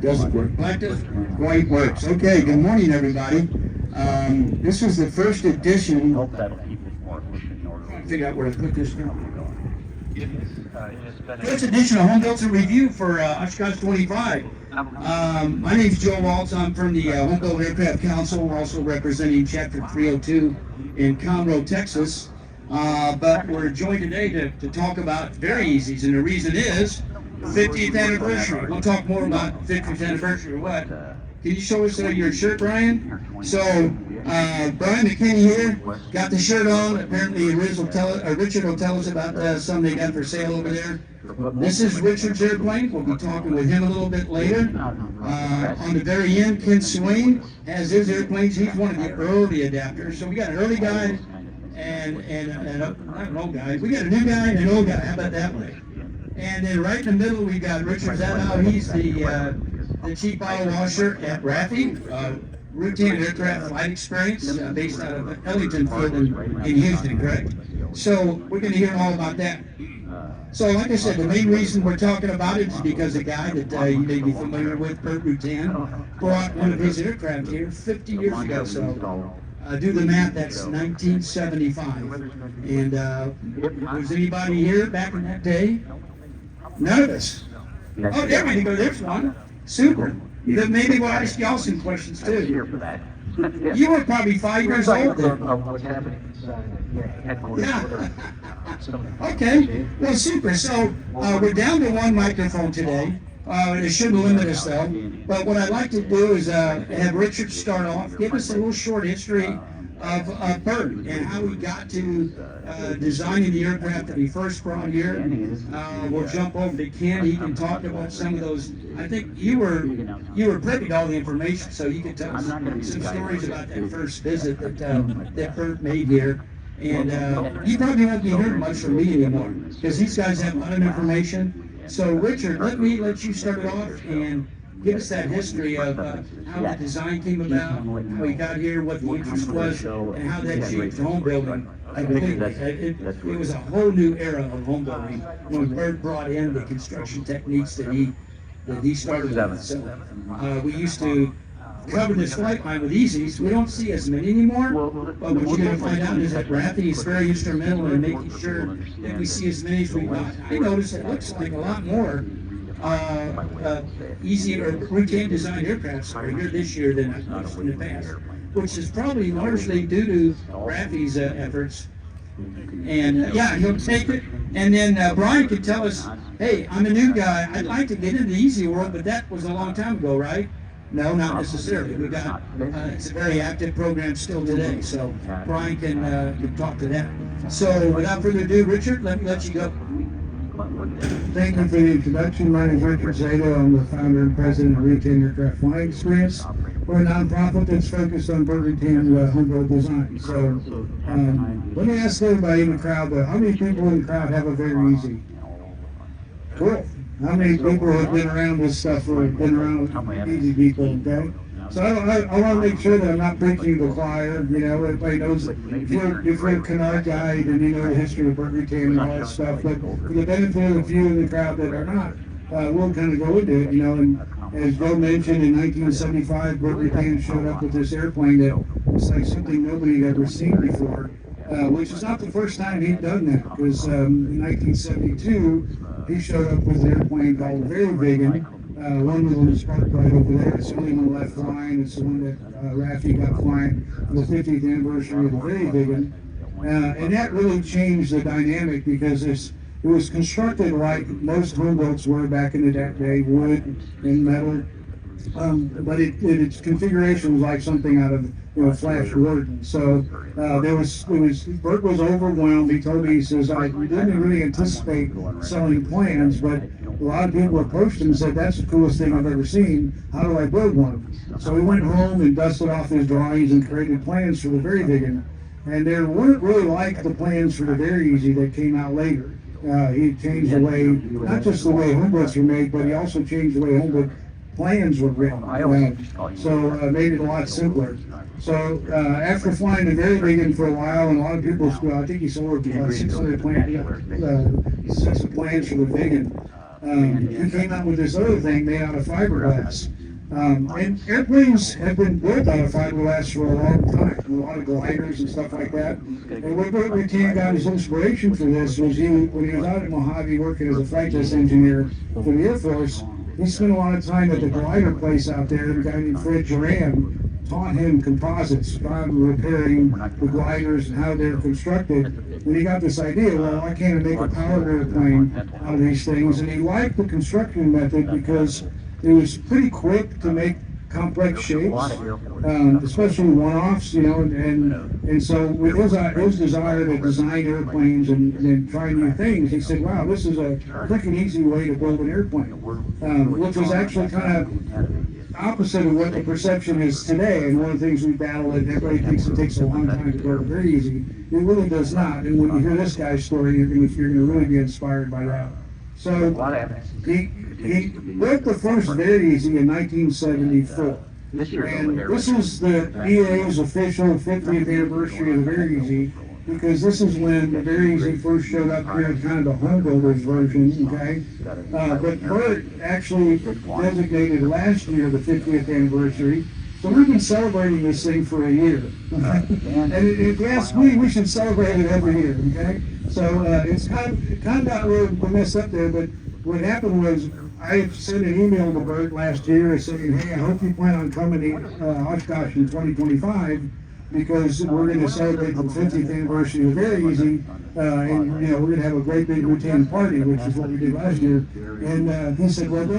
Doesn't work. Practice? Right, works. Okay, good morning, everybody. This is the first edition. Hope that'll keep it more efficient in order. Figure out where to put this now. First edition of Home Builder Review for Oshkosh 25. My name is Joe Waltz. I'm from the Home Builder Aircraft Council. We're also representing Chapter 302 in Conroe, Texas. But we're joined today to talk about very easies, and the reason is 50th anniversary. We'll talk more about 50th anniversary or what. Can you show us your shirt, Brian? So, Brian McKinney here, got the shirt on. Apparently, Richard will tell us about some they got for sale over there. This is Richard's airplane. We'll be talking with him a little bit later. On the very end, Ken Swain has his airplanes. He's one of the early adapters. So we got an early guy and not an old guy. We got a new guy and an old guy. How about that way? And then right in the middle, we got Ryszard Zadow. He's the chief bottle washer at RAFE, routine aircraft flight experience, based out of Ellington Field in Houston, correct? So we're going to hear all about that. So like I said, the main reason we're talking about it is because a guy that you may be familiar with, Bert Rutan, brought one of his aircraft here 50 years ago. So do the math, that's 1975. And was anybody here back in that day? None of us. Oh, there we go. There's one. Super. Maybe we'll ask y'all some questions too. You were probably 5 years old then. Yeah. Okay. Well, super. So we're down to one microphone today. It shouldn't limit us though. But what I'd like to do is have Richard start off. Give us a little short history of Bert and how he got to designing the aircraft that he first brought here. We'll jump over to Ken. He can talk about some of those. I think you were privy to all the information, so you can tell us some stories about that first visit that Bert made here. And he probably won't be hearing much from me anymore because these guys have a lot of information. So Richard, let you start it off and give us that history of how the design came about, how he got here, what the interest was, and how that changed home building. It was a whole new era of home building when Bert brought in the construction techniques that he started with. So we used to cover this flight line with easies. We don't see as many anymore, but what you're going to find out is that RAFE is very instrumental in making sure that we see as many as we want. I noticed it looks like a lot more easy or routine design aircrafts are here this year than I've seen in the past, which is probably largely due to RAFE's efforts. And yeah, he'll take it. And then Brian can tell us, hey, I'm a new guy. I'd like to get into the easy world, but that was a long time ago, right? No, not necessarily. We got it's a very active program still today. So Brian can talk to that. So without further ado, Richard, let me let you go. Thank you for the introduction. My name is Ryszard Zadow. I'm the founder and president of Routine Aircraft Flying Experience. We're a nonprofit that's focused on routine home-built design. So let me ask everybody in the crowd, how many people in the crowd have a very easy? Cool. How many people have been around this stuff or have been around with easy people, okay? So I want to make sure that I'm not preaching to the choir. You know, everybody knows that if you're a canard guy, then you know the history of Bert Rutan and all that stuff. But for the benefit of the few in the crowd that are not, we'll kind of go into it, you know. And as Joe mentioned, in 1975, Bert Rutan showed up with this airplane that was like something nobody had ever seen before, which is not the first time he'd done that, because in 1972, he showed up with an airplane called the Very Vegan. One of them is parked right over there. It's the only one left flying. It's the one that RAFE got flying on the 50th anniversary of the Very Vegan. And that really changed the dynamic because it was constructed like most home builds were back in the day, wood and metal. But its configuration was like something out of Flash Gordon. So Bert was overwhelmed. He told me, he says, I didn't really anticipate selling plans, but a lot of people approached him and said, that's the coolest thing I've ever seen. How do I build one? So he went home and dusted off his drawings and created plans for the Very Vegan. And they weren't really like the plans for the Very Easy that came out later. He changed the way, not just the way home builds were made, but he also changed the way home build plans were written, so made it a lot simpler. So after flying the Very Vegan for a while, and a lot of people, I think he sold 600 plans for the Vegan. he came out with this other thing made out of fiberglass. And airplanes have been built out of fiberglass for a long time, a lot of gliders and stuff like that. And where Burt Rutan got his inspiration for this was when he was out at Mojave working as a flight test engineer for the Air Force, he spent a lot of time at the glider place out there. A guy named Fred Duran taught him composites, repairing the gliders and how they're constructed. And he got this idea, well, why can't I make a powered airplane out of these things? And he liked the construction method because it was pretty quick to make complex shapes, especially one-offs, and so with his desire to design airplanes and try new things, he said, wow, this is a quick and easy way to build an airplane, which was actually kind of opposite of what the perception is today. And one of the things we battle is everybody thinks it takes a long time to build very easy. It really does not. And when you hear this guy's story, you're going to really be inspired by that. So he built the first very easy in 1974. And this is the EA's official 50th anniversary of the Very Easy, because this is when the Very Easy first showed up here in kind of the home builders version, okay? But Burt actually designated last year the 50th anniversary, so we've been celebrating this thing for a year. And if you ask me, we should celebrate it every year, okay? So it's kind of got a little messed up there, but what happened was I sent an email to Burt last year saying, hey, I hope you plan on coming to Oshkosh in 2025, because we're going to celebrate the 50th anniversary of Very Easy, and we're going to have a great big routine party, which is what we did last year. And he said, well,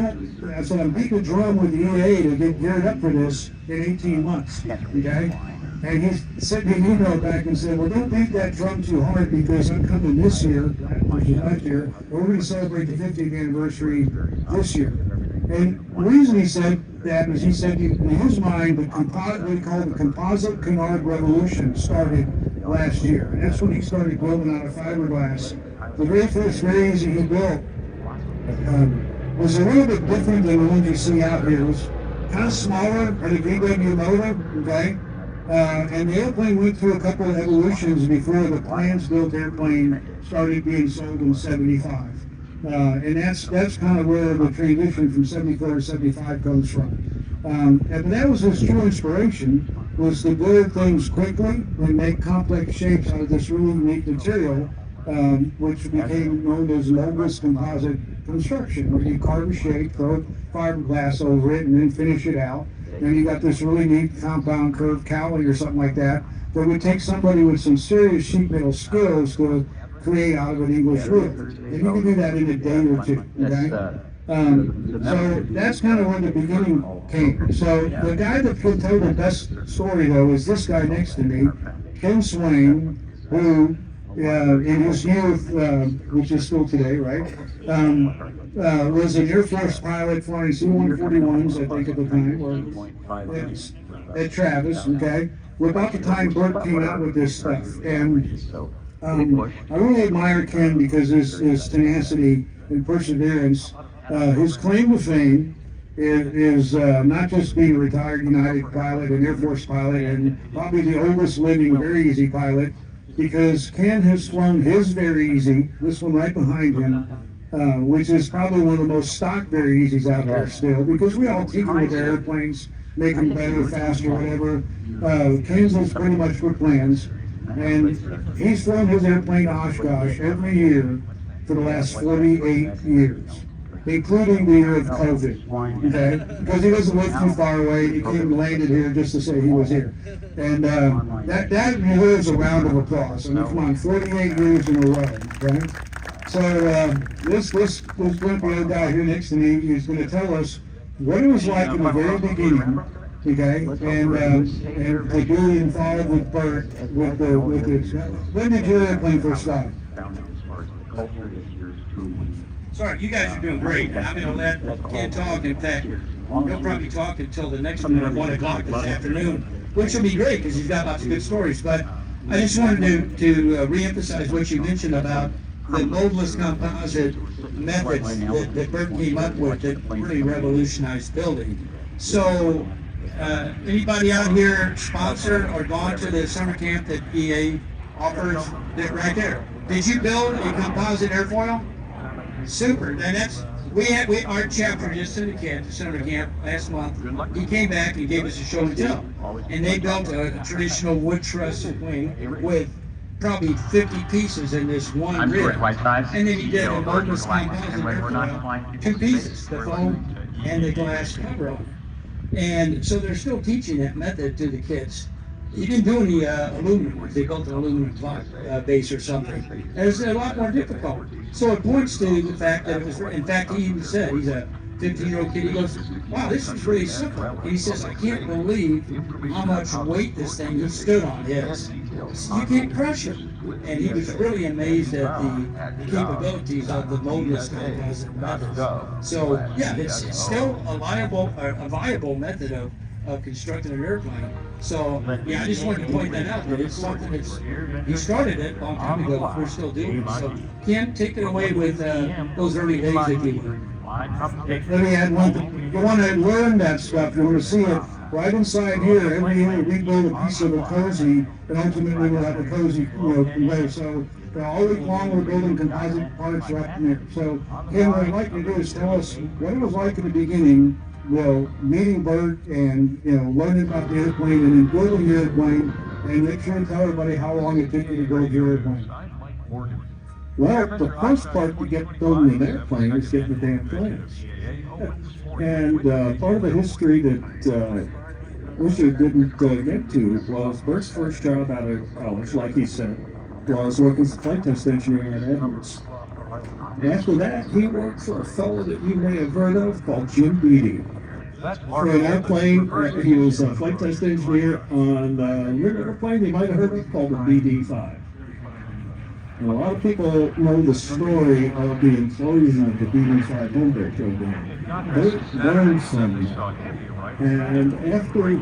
I said, I'm beating a drum with the EA to get geared up for this in 18 months, okay? And he sent me an email back and said, well, don't beat that drum too hard, because I'm coming this year, which is last year, and we're going to celebrate the 50th anniversary this year. And the reason he said that is he said in his mind, what he called the composite canard revolution started last year. And that's when he started building out of fiberglass. The very first Very Easy he built was a little bit different than the ones you see out here. It was kind of smaller than a VW motor, okay? And the airplane went through a couple of evolutions before the plans-built airplane started being sold in '75. And that's kind of where the transition from 74 to 75 comes from. And that was his true inspiration, was to build things quickly and make complex shapes out of this really unique material, which became known as moldless composite construction, where you carve a shape, throw fiberglass over it, and then finish it out. And you got this really neat compound curved cowling or something like that would take somebody with some serious sheet metal skills to create out of an English roof. And you can do that in a day or two, okay? So that's kind of where the beginning came. So the guy that can tell the best story, though, is this guy next to me, Ken Swain, who in his youth, which is still today, right, was an Air Force pilot flying C-141s, I think, at the time, or at Travis, okay? Well, about the time Burt came out with this stuff. And I really admire Ken because his tenacity and perseverance. His claim to fame is not just being a retired United pilot, an Air Force pilot, and probably the oldest living Very Easy pilot, because Ken has flown his Very Easy, this one right behind him, which is probably one of the most stock Very Easies out there still, because we all tinker with their airplanes, make them better, faster, whatever. Ken's is pretty much for plans, and he's flown his airplane to Oshkosh every year for the last 48 years. Including the year of COVID, okay? Because he doesn't live too far away. He came and landed here just to say he was here. And that deserves a round of applause. I mean, come on, 48 years in a row, right? So this grumpy old guy here next to me is going to tell us what it was like in the very beginning, okay? And to be involved with Burt, with the when did your airplane first start? Sorry, you guys are doing great. I'm going to let Ken talk. In fact, he'll probably talk until the next one at 1 o'clock this afternoon, which will be great because he's got lots of good stories. But I just wanted to reemphasize what you mentioned about the moldless composite methods that Burt came up with that really revolutionized building. So, anybody out here sponsored or gone to the summer camp that EA offers? Right there. Did you build a composite airfoil? Super, and our chapter just in the summer camp last month. He came back and gave us a show and tell, and they built a traditional wood truss wing with probably 50 pieces in this one I'm rib. short white size. And then he did a Yellow bonus white. composite And when we're not airfoil, flying, 2 pieces, the foam and the glass cover on it. And so they're still teaching that method to the kids. He didn't do any aluminum. They built an aluminum block base or something. It was a lot more difficult. So it points to the fact that it was, in fact, he even said, he's a 15-year-old kid, he goes, wow, this is really simple. And he says, I can't believe how much weight this thing he stood on is. You can't crush it. And he was really amazed at the capabilities of the moldless composite methods. So, yeah, it's still a viable method of constructing an airplane. So, yeah, I just wanted to point that out, that it's something that's, he started it a long time ago, but we're still doing it. So, Ken, take it away with those early days, if you would. Let me add one thing. You want to learn that stuff, you want to see it right inside here. Every year we build a piece of a cozy, and ultimately we'll have a cozy, conveyor. So all week long we're building composite parts right in there. So Ken, what I'd like to do is tell us what it was like in the beginning, meeting Bert and learning about the airplane and then building the airplane, and make sure to tell everybody how long it took you to build your airplane. Well, the first part to get building an airplane is getting the damn plans. And part of the history that Ryszard didn't get to was Bert's first job out of college, like he said, was working as a flight test engineer at Edwards. After that, he worked for a fellow that you may have heard of called Jim Beatty. For an airplane, he was a flight test engineer on an airplane you might have heard of called the BD-5. And a lot of people know the story of the implosion of the BD-5 homebreak program. Bert learned from that. And after he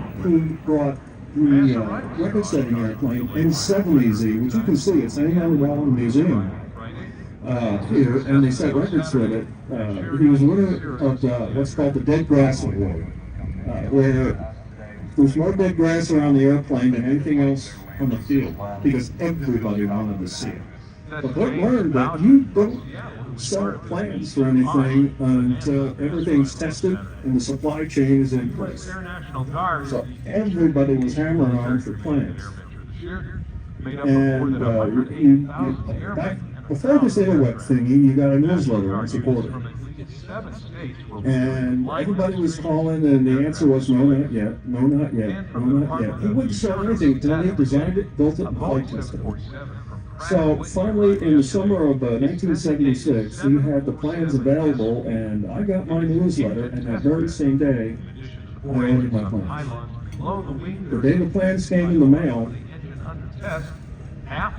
brought the record-setting airplane N70Z, which you can see, it's hanging on the wall in the museum here, and they set records with it. He was winner of what's called the Dead Grass Award, where there's more dead grass around the airplane than anything else on the field, because everybody wanted to see it. But Bert learned that you don't start plans for anything until everything's tested and the supply chain is in place. So everybody was hammering on for plans. And back before this interweb thingy, you got a newsletter once a quarter. And everybody was calling, and the answer was no, not yet, no, not yet, no, not yet. He wouldn't sell anything until he designed it, built it, and flight tested it. So finally, in the summer of 1976, he had the plans available, and I got my newsletter, and that very same day, I ordered my plans. The day the plans came in the mail, I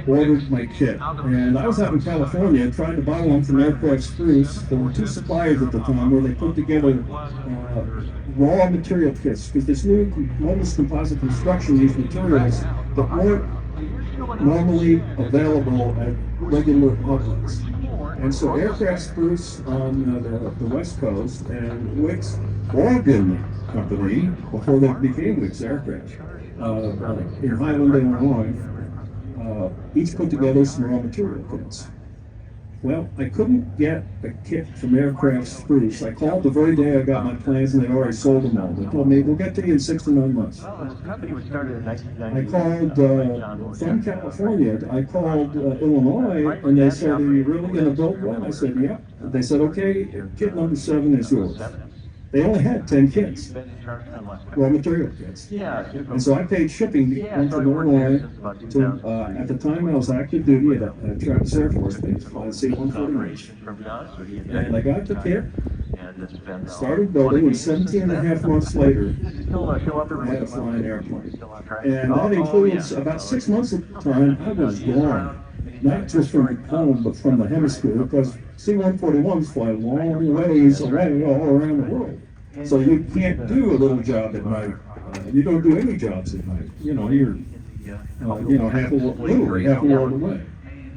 ordered my kit, and I was out in California trying to buy one from Aircraft Spruce. There were 2 suppliers at the time where they put together raw material kits, because this new moldless composite construction used materials that weren't normally available at regular outlets. And so Aircraft Spruce on the West Coast and Wick's Oregon company, before they became Wick's Aircraft, in Highland, Illinois, each put together some raw material kits. Well, I couldn't get a kit from Aircraft Spruce. I called the very day I got my plans, and they'd already sold them all. They told me, we'll get to you in 6 to 9 months. I called from California. I called Illinois, and they said, are you really going to build one? I said, yeah. They said, okay, kit number 7 is yours. They only had 10 kits, raw material kits. And so I paid shipping to come from Illinois to, at the time I was active duty at Travis Air Force Base, C-149. And I got the kit, started building, and 17 and a half months later, I had to fly an airplane. And that includes about 6 months at the time, I was gone. Not just from home, but from the hemisphere, because C-141s fly long ways away all around the world. So you can't do a little job at night. You don't do any jobs at night. You're literally half a world away.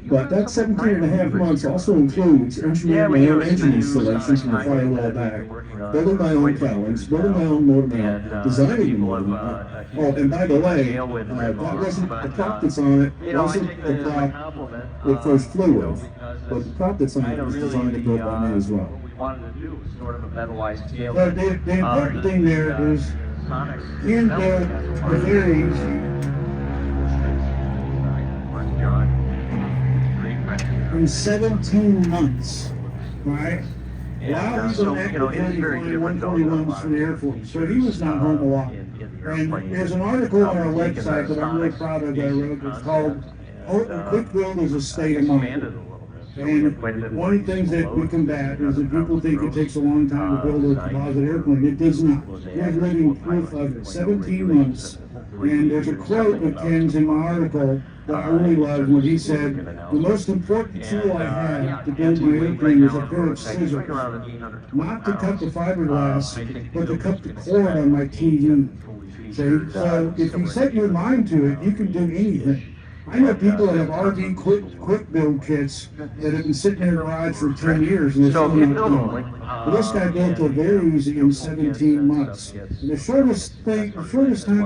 But that 17 and a half months also includes engineering my own engine installations from the firewall back, building my own cowlings, building my own motor mount, designing the motor mount. Oh, and by the way, that wasn't the prop that's on it, wasn't the prop it first flew with, but the prop that's on it was designed and built by me as well. wanted to do was sort of a metalized tail. But the important thing there is Ken built a very easy in 17 months, right? While he's on active duty flying 141s for the Air Force, so he was not home a lot. And there's an article on our website that I'm really proud of that I wrote. It's called "Quick Build is a State of Mind." And one of the things that we combat is that people think it takes a long time to build a composite airplane. It does not. There's living proof of it. 17 months. And there's a quote that Ken's in my article that I really love when he said, "The most important tool I had to build my airplane was a pair of scissors, not to cut the fiberglass, but to cut the cord on my TV." So if you set your mind to it, you can do anything. I know people that have RV quick build kits that have been sitting in their garage for 10 years and they're still not doing it. But this guy built it very easy in 17 months. And the shortest time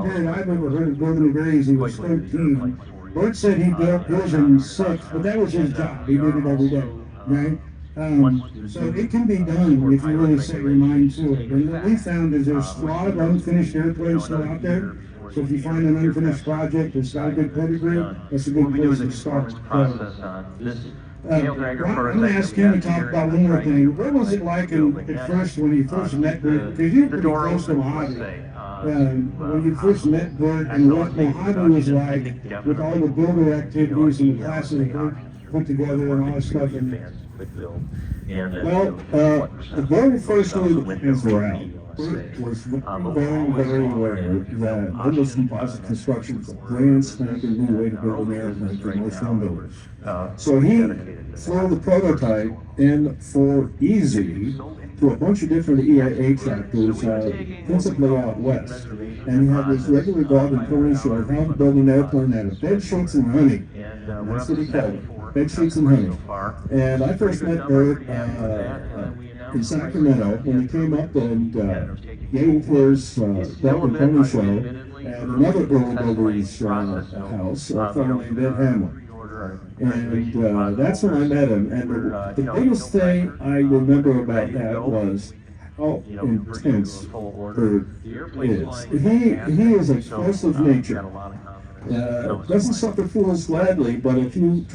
period I've ever heard of building it very easy was 13. Bert said he built his in 6, but that was his job. He did it every day, right? So it can be done if you really set your mind to it. And what we found is there's a lot of unfinished airplanes still out there. So if you find an unfinished project that's got a good pedigree, that's a good place to start. I'm going to ask him to talk about one more thing. What was it like at first when you first met Bert? Because you're pretty close to Mojave. When you first met Bert and what Mojave was like with all the builder activities and the classes that Bert put together and all that stuff. Well, the very first day the plans were out, Bert was very aware that Douglas Composite Construction was a brand spanking new way to build an airplane for most home builders. So he flew the prototype in for easy to a bunch of different EAA tractors, principally out west. And he had this regular dog and pony show of how to build an airplane out of bed sheets and honey. That's what he called it, bed sheets and honey. And I first met Bert in Sacramento when he came up and gave his dog and pony show at another early builder's house, a fellow named Ed Hamlin. And that's when I met him. And the biggest thing I remember about that was how intense Bert is. He is a force of nature. Doesn't suffer fools gladly, but if you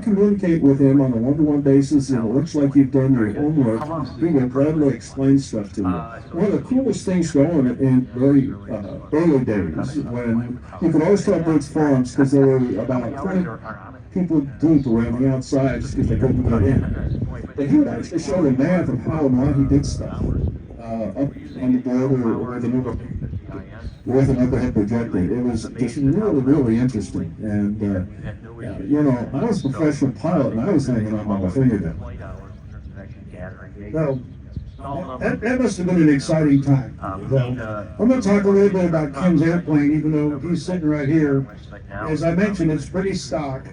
communicate with him on a one-to-one basis and it looks like you've done your homework, he will gladly explain stuff to you. One of the coolest things going in very early days, when you could always tell Bert's farms because there were about 20 people deep around the outside just because they couldn't get in. But he would actually show the math of how and why he did stuff up on the border with an overhead projector. It was just really interesting. And, I was a professional pilot and I was hanging on by my fingertip. So, that must have been an exciting time. I'm going to talk a little bit about Ken's airplane, even though he's sitting right here. As I mentioned, it's pretty stock.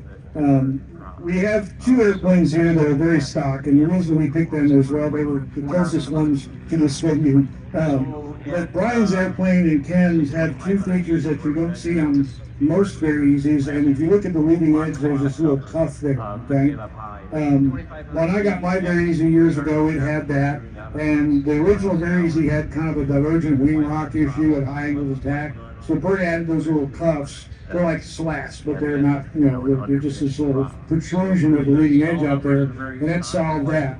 We have two airplanes here that are very stock, and the reason we picked them as well, they were the closest ones to the swinging. But Brian's airplane and Ken's have two features that you don't see on most very easies, and if you look at the leading edge, there's this little cuff there, okay? When I got my Very Easy years ago, it had that, and the original Very Easy had kind of a divergent wing rock issue at high angle of attack, so Bert added those little cuffs. They're like slats, but they're not, they're just this sort of protrusion of the leading edge out there, and that solved that.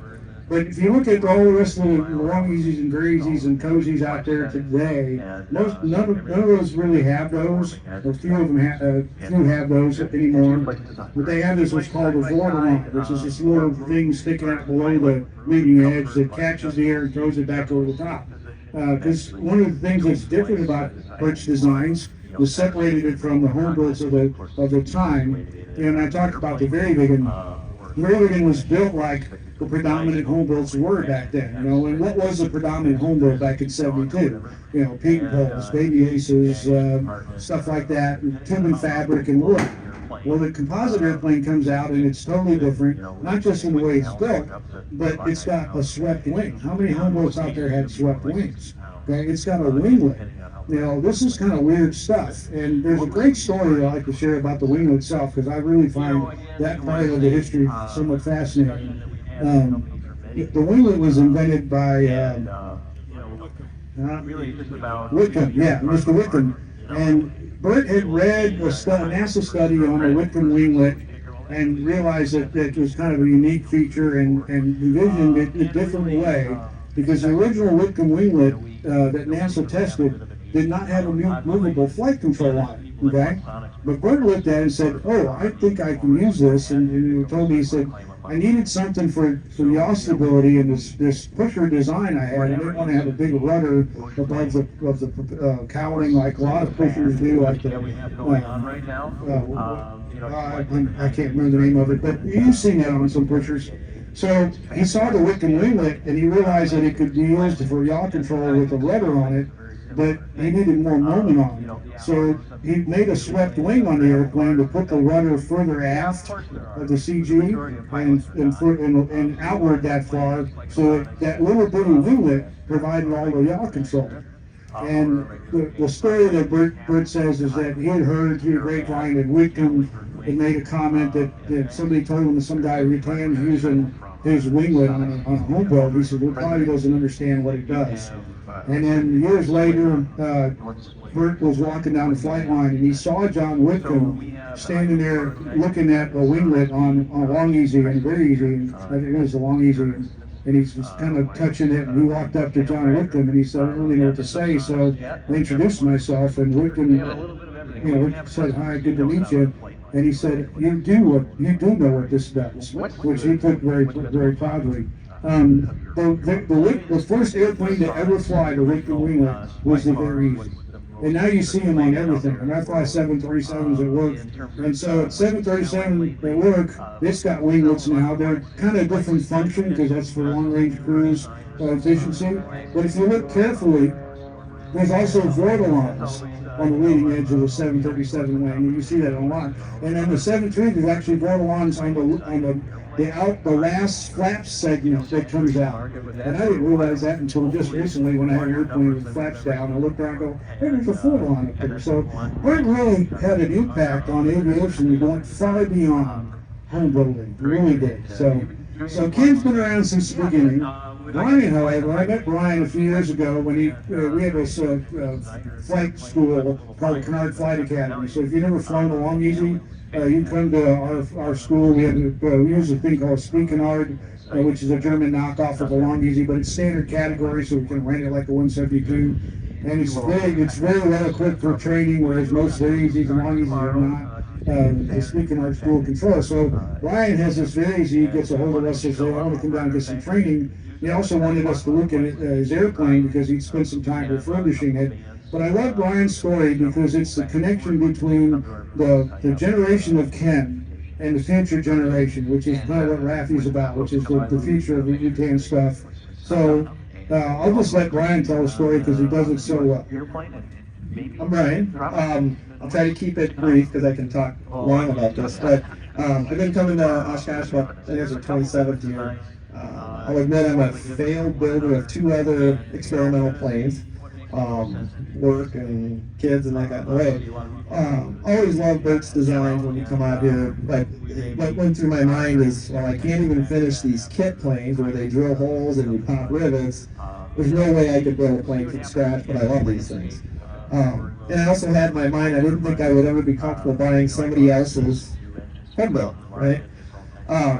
But if you look at all the rest of the long easies and very easies and cozies out there today, none of those really have those. A few of them have those anymore. What they have is what's called a vortex, which is this little thing sticking out below the leading edge that catches the air and throws it back over the top. Because one of the things that's different about Bert's designs was separated it from the home builds of the time. And I talked about the Very Big One was built like the predominant home builds were back then, and what was the predominant home build back in 72? Peat poles, baby aces, stuff like that, tube and fabric and wood. Well, the composite airplane comes out and it's totally different, not just in the way it's built, but it's got a swept wing. How many home builds out there had swept wings? Okay, it's got a winglet. This is kind of weird stuff, and there's a great story I like to share about the winglet itself, because I really find that part of the history somewhat fascinating. The winglet was invented by Really just about. Whitcomb, yeah, Mr. Whitcomb. And Bert had read a NASA study on the Whitcomb winglet and realized that it was kind of a unique feature and envisioned it in a different way, because the original Whitcomb winglet that NASA tested did not have a movable flight control on it, okay? But Bert looked at it and said, oh, I think I can use this, and he told me, he said, I needed something for yaw stability, and this pusher design I had, I didn't want to have a big rudder above the cowling like a lot of pushers do, like the, Going on right now. I can't remember the name of it, but you've seen that on some pushers. So he saw the Whitcomb winglet, and he realized that it could be used for yaw control with a rudder on it, but he needed more moment on it. So he made a swept wing on the airplane to put the rudder further aft of the CG and outward that far, so that little bitty winglet provided all the yaw control. And the story that Bert says is that he had heard through the grapevine that Whitcomb had made a comment that somebody told him that some guy retained using his winglet on a home boat. He said, well, probably doesn't understand what it does. And then years later, Bert was walking down the flight line and he saw John Whitcomb standing there looking at a winglet on a long easy and very easy, and I think it was a long easy, and he's just kind of touching it, and he walked up to John Whitcomb and he said, I don't really know what to say, so I introduced myself, and Whitcomb said, hi, good to meet you. And he said, you do know what this does, which he took very, very proudly. The first airplane to ever fly the Whitcomb winglet was the Very Easy. And now you see them on everything. And I fly 737s at work. And so at 737 at work, it's got winglets now. They're kind of different function because that's for long-range cruise efficiency. But if you look carefully, there's also vortilons on the leading edge of the 737 wing, and you see that a lot. And then the 730 is actually vortilons on the last flap segment that comes out. And I didn't realize that until just recently when I had an airplane with the flaps down. I looked around and go, hey, there's a vortilon up there. So Bert really had an impact on aviation going far beyond home building. It really did. So Ken's been around since the beginning. Brian, however, I met Brian a few years ago when we had this flight school called the Canard Flight Academy. So if you've never flown a Long Easy, you come to our school. We use a thing called Speak Canard, which is a German knockoff of a Long Easy, but it's standard category, so we can rent it like a 172. And it's very well equipped for training, whereas most Very Easys and Long Easys are not. The Speak Canard school control. So Brian has this Very Easy. He gets a hold of us and says, I want to come down and get some training. He also wanted us to look at his airplane because he'd spent some time refurbishing it. But I love Brian's story because it's the connection between the generation of Ken and the future generation, which is kind of what RAFE is about, which is the future of the UTAN stuff. So I'll just let Brian tell the story because he does it so well. I'm Brian. I'll try to keep it brief because I can talk long about this. But I've been coming to Oshkosh about, I think it's the 27th year. I'll admit I'm a failed builder of 2 other experimental planes. Work and kids and that got in the way. Always loved Bert's designs when you come out here, but what went through my mind is, well, I can't even finish these kit planes where they drill holes and you pop rivets. There's no way I could build a plane from scratch, but I love these things. And I also had in my mind, I didn't think I would ever be comfortable buying somebody else's home built, right?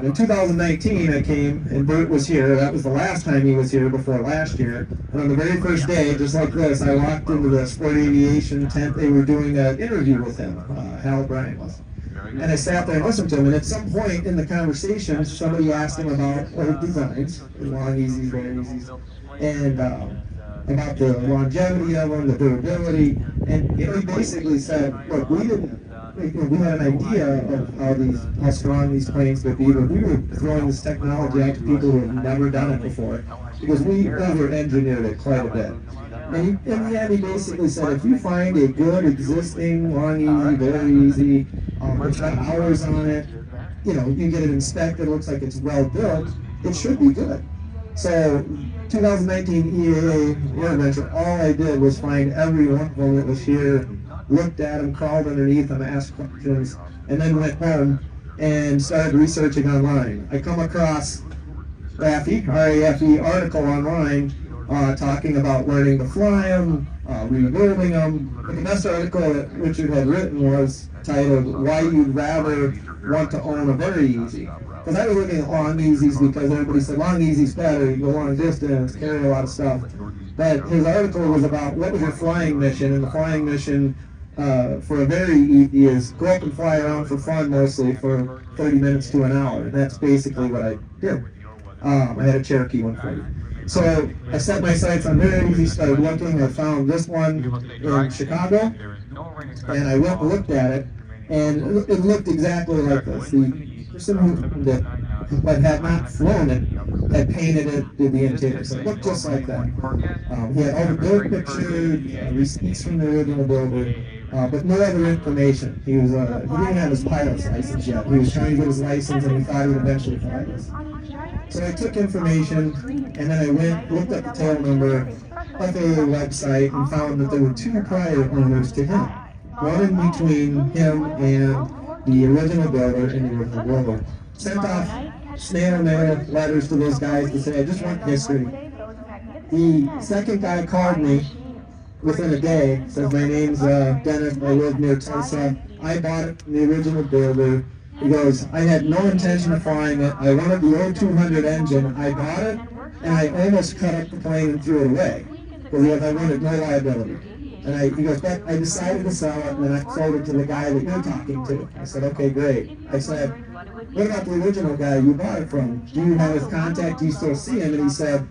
In 2019, I came, and Bert was here. That was the last time he was here before last year. And on the very first day, just like this, I walked into the Sport Aviation tent. They were doing an interview with him, Hal Bryant was. And I sat there and listened to him. And at some point in the conversation, somebody asked him about old designs, Long Easys, Very Easys, and about the longevity of them, the durability. And he basically said, look, we had an idea of how strong these planes could be, but we were throwing this technology out to people who have never done it before, because we over-engineered it quite a bit. And in the end, he basically said, if you find a good existing Long Easy, Very Easy, it's got hours on it, you can get it inspected, it looks like it's well built, it should be good. So 2019 EAA Air Adventure, all I did was find every one of them that was here, looked at them, crawled underneath them, asked questions, and then went home and started researching online. I come across RAFE, R-A-F-E article online talking about learning to fly them, rebuilding them. But the best article that Richard had written was titled, Why You'd Rather Want to Own a Very Easy. Because I was looking at long easies because everybody said long easy's better, you go long distance, carry a lot of stuff. But his article was about what was your flying mission, and the flying mission for a very easy is go up and fly around for fun mostly for 30 minutes to an hour. And that's basically what I did. I had a Cherokee one for you. So I set my sights on very easy, started looking, I found this one in Chicago, and I went and looked at it, and it looked exactly like this. The person who owned it, but had not flown it, had painted it, did the interior, so it looked just like that. He had all the build pictures, receipts from the original builder, but no other information. He didn't have his pilot's license yet. He was trying to get his license, and he thought he would eventually fly this. So I took information, and then I went, looked up the tail number, went to the website, and found that there were 2 prior owners to him. One in between him and the original builder and the original builder. Sent off snail mail letters to those guys to say, I just want history. The second guy called me within a day, says, my name's Dennis, I live near Tulsa. I bought it from the original builder. He goes, I had no intention of flying it. I wanted the old 200 engine. I bought it, and I almost cut up the plane and threw it away because I wanted no liability. And he goes, but I decided to sell it, and then I sold it to the guy that you're talking to. I said, okay, great. I said, what about the original guy you bought it from? Do you have his contact? Do you still see him? And he said,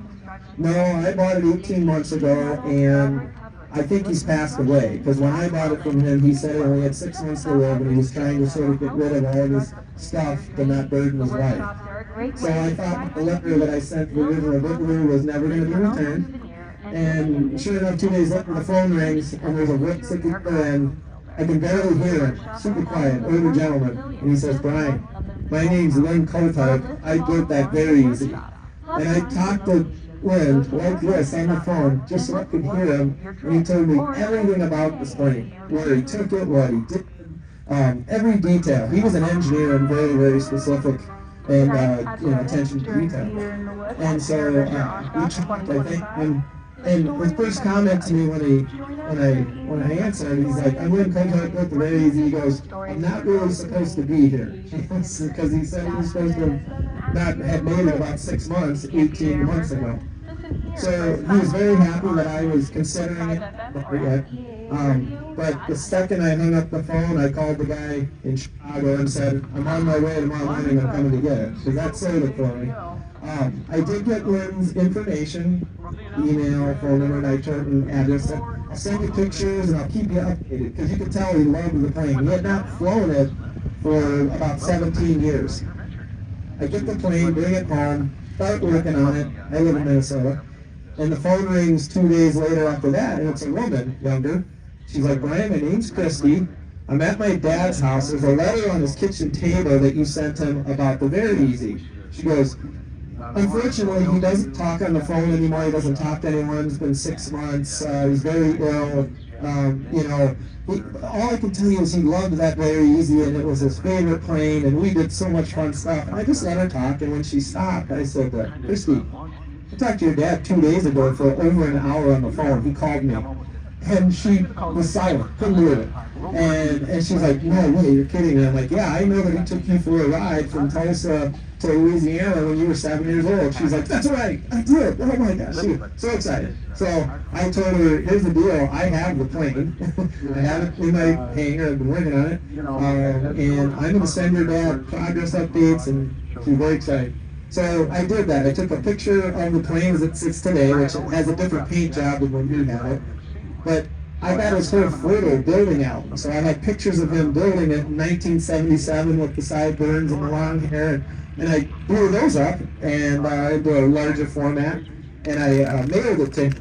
no, I bought it 18 months ago, and I think he's passed away, because when I bought it from him, he said he only had 6 months to live, and he was trying to sort of get rid of all this stuff to not burden his wife. So I thought the letter that I sent to the original builder was never going to be returned. And sure enough, 2 days later, the phone rings, and there's a rip at the other end. I can barely hear him, super quiet, older gentleman, and he says, Brian, my name's Lynn Kotype. I built that very easy. And I talked to Lynn like this on the phone, just so I could hear him, and he told me everything about this plane, where he took it, what he did, every detail. He was an engineer and very, very specific, and attention to detail. And so we talked, I think, and his first comment to me when I answered, he's like, I'm Lynn Kotype, built the very easy. He goes, I'm not really supposed to be here, because he said he was supposed to have made it about 6 months, 18 months ago. So he was very happy that I was considering it, but the second I hung up the phone, I called the guy in Chicago and said, I'm on my way tomorrow morning, I'm coming to get it, because that sold it for me. I did get Lynn's information, email, phone number, and I told him address. I'll send you pictures and I'll keep you updated, because you could tell he loved the plane. He had not flown it for about 17 years. I get the plane, bring it home, start working on it. I live in Minnesota. And the phone rings 2 days later after that, and it's a woman, younger. She's like, Brian, my name's Christy. I'm at my dad's house. There's a letter on his kitchen table that you sent him about the Very Easy. She goes, unfortunately, he doesn't talk on the phone anymore. He doesn't talk to anyone. It's been 6 months. He's very ill. All I can tell you is he loved that Very Easy, and it was his favorite plane, and we did so much fun stuff. And I just let her talk, and when she stopped, I said, Christy, I talked to your dad 2 days ago for over an hour on the phone. He called me. And she was silent, couldn't believe it. And she's like, no way, you're kidding. And I'm like, yeah, I know that he took you for a ride from Tulsa to Louisiana when you were 7 years old. She's like, that's right, I did. Oh my gosh, she was so excited. So I told her, here's the deal, I have the plane. I have it in my hangar, I've been working on it. And I'm going to send your dad progress updates, and she's very excited. So I did that. I took a picture of the plane as it sits today, which has a different paint job than when you had it. But I got his whole photo building album. So I had pictures of him building it in 1977 with the sideburns and the long hair. And I blew those up and into a larger format. And I mailed it to him.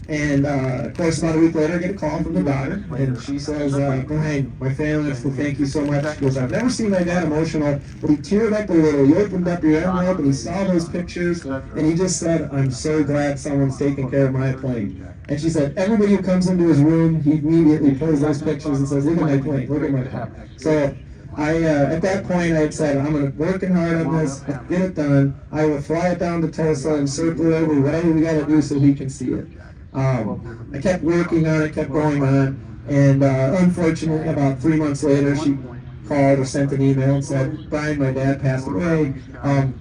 And of course, about a week later, I get a call from the daughter. And she says, Brian, my family wants to thank you so much. She goes, I've never seen my dad emotional, but he teared up a little. He opened up your envelope and he saw those pictures. And he just said, I'm so glad someone's taking care of my plane. And she said, everybody who comes into his room, he immediately pulls those pictures and says, look at my plane, look at my plane. So At that point, I had said, I'm going to working hard on this, get it done. I will fly it down to Tulsa and circle it over, whatever we got to do so he can see it. I kept working on it, kept going on, and unfortunately, about 3 months later, she called or sent an email and said, Brian, my dad passed away,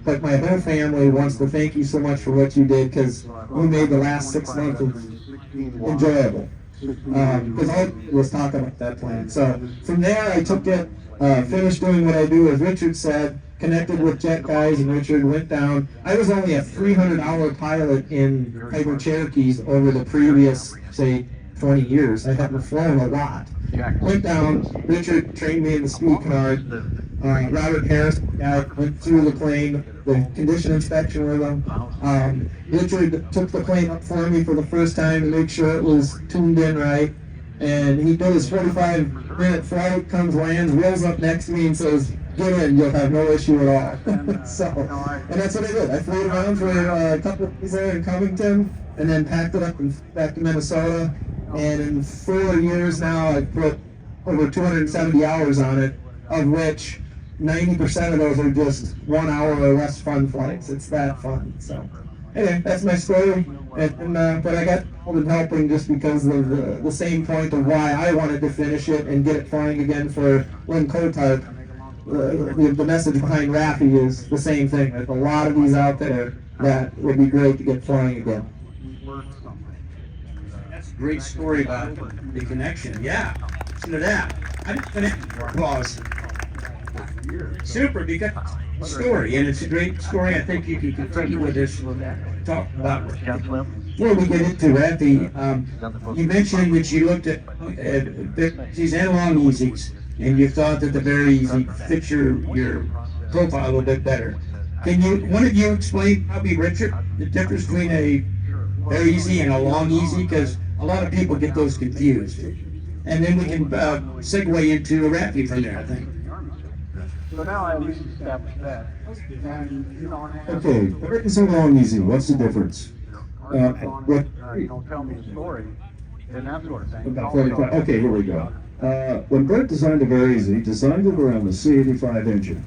but my whole family wants to thank you so much for what you did, because you made the last 6 months enjoyable. Because I was talking about that plan. So from there, I took it, finished doing what I do, as Richard said, connected with jet guys, and Richard went down. I was only a 300-hour pilot in Piper Cherokees over the previous, say, 20 years. I hadn't flown a lot. Went down, Richard trained me in the speed canard. Robert Harris went through the plane, the condition inspection with him. Richard took the plane up for me for the first time to make sure it was tuned in right. And he did his 45-minute flight, comes, lands, wheels up next to me and says, get in, you'll have no issue at all. And that's what I did. I flew around for a couple of days there in Covington, and then packed it up and back to Minnesota. And in 4 years now, I've put over 270 hours on it, of which 90% of those are just 1 hour or less fun flights. It's that fun. So anyway, that's my story. But I got pulled in helping just because of the same point of why I wanted to finish it and get it flying again for Lynn Cotarp. The message behind RAFE is the same thing. There's a lot of these out there that would be great to get flying again. That's a great story about the connection. Yeah, listen to that. I didn't finish applause. Super, because it's a story, and it's a great story. I think you can continue with this. Talk about before we get into RAFE. You mentioned that you looked at these analog easies, and you thought that the very easy fits your profile a little bit better. Can one of you explain, probably Richard, the difference between a very easy and a long easy? Because a lot of people get those confused. And then we can segue into a RAFE from there, I think. So now I at least established that. Okay, Brett is so long easy. What's the difference? Tell me a story, and that sort of thing. About 45. Okay, here we go. When Brett designed the Very Easy, he designed it around the C85 engine.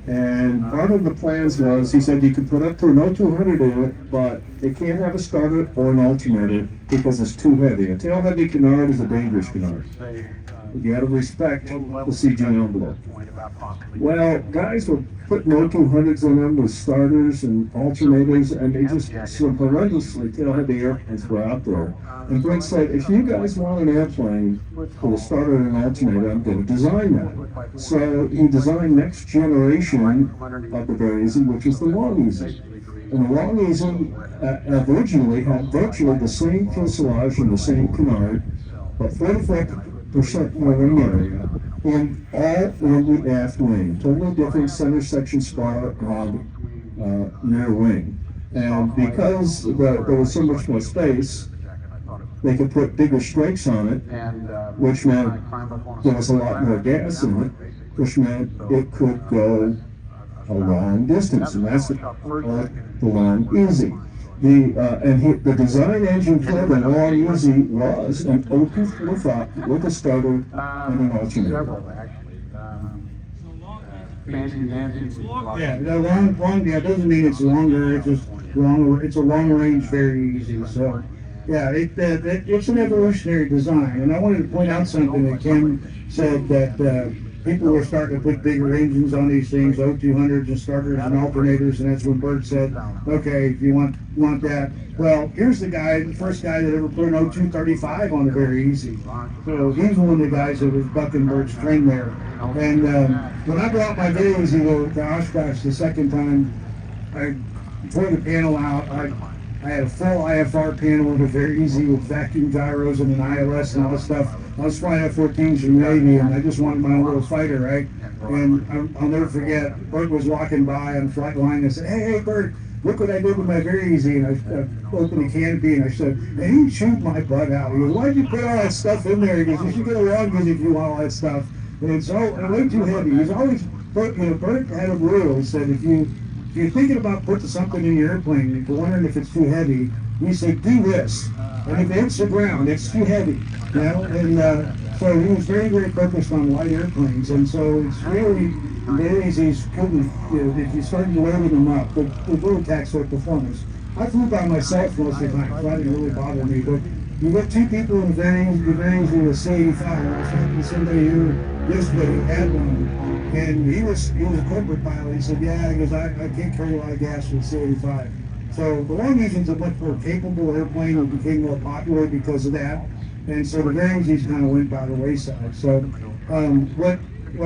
And part of the plans was, he said you could put up to an 0200 in it, but it can't have a starter or an alternator because it's too heavy. A tail-heavy canard is a dangerous canard. You got to respect the CG envelope. Well, guys were putting 0200s in them with starters and alternators, and they just so horrendously tail-heavy airplanes were out there. And Brett said, if you guys want an airplane with a starter and an alternator, I'm going to design that. So he designed next generation of the Very Easy, which is the Long Easy. And the Long Easy originally had virtually the same fuselage and the same canard, but 44% more wing area, and all in the aft wing. Totally different center section spar and rear wing. And because there was so much more space, they could put bigger strakes on it, which meant there was a lot more gas in it, which meant it could go a long distance, and that's the Long Easy. The design engine for the Long Easy was an O245 with a starter and an alternator. Yeah, the long, yeah, doesn't mean it's longer, it's just longer, it's a long range, very easy, so. Yeah, it's an evolutionary design, and I wanted to point out something that Kim said, that people were starting to put bigger engines on these things, O200s and starters and alternators, and that's when Bert said, okay, if you want that. Well, here's the first guy that ever put an O235 on the Very Easy. So he's one of the guys that was bucking Bert's trend there. And when I brought my Very Easy to Oshkosh the second time, I tore the panel out. I had a full IFR panel with a Very Easy with vacuum gyros and an ILS and all this stuff. I was flying F-14s from the Navy, and I just wanted my own little fighter, right? And I'll never forget, Bert was walking by on flight line and said, hey, Bert, look what I did with my Very Easy. And I opened the canopy and I said, hey, he chewed my butt out. He goes, why'd you put all that stuff in there? He goes, you should get around because if you want all that stuff. And it's way too heavy. He's always, Bert had a rule. He said, if you're thinking about putting something in your airplane, if you're wondering if it's too heavy, you say, do this. And if it hits the ground, it's too heavy. You know? And So he was very, very focused on light airplanes, and so it's really, days he's couldn't, if you started loading them up, it really taxed their performance. I flew by myself most of the time, so that didn't really bother me, but you get two people in the Bennings with a C-85. I was talking to somebody who yesterday had one, and he was a corporate pilot. He said, yeah, he goes, I can't carry a lot of gas with a C-85. So the long engine's a much more capable airplane and became more popular because of that. And so the Bennings kind of went by the wayside. So what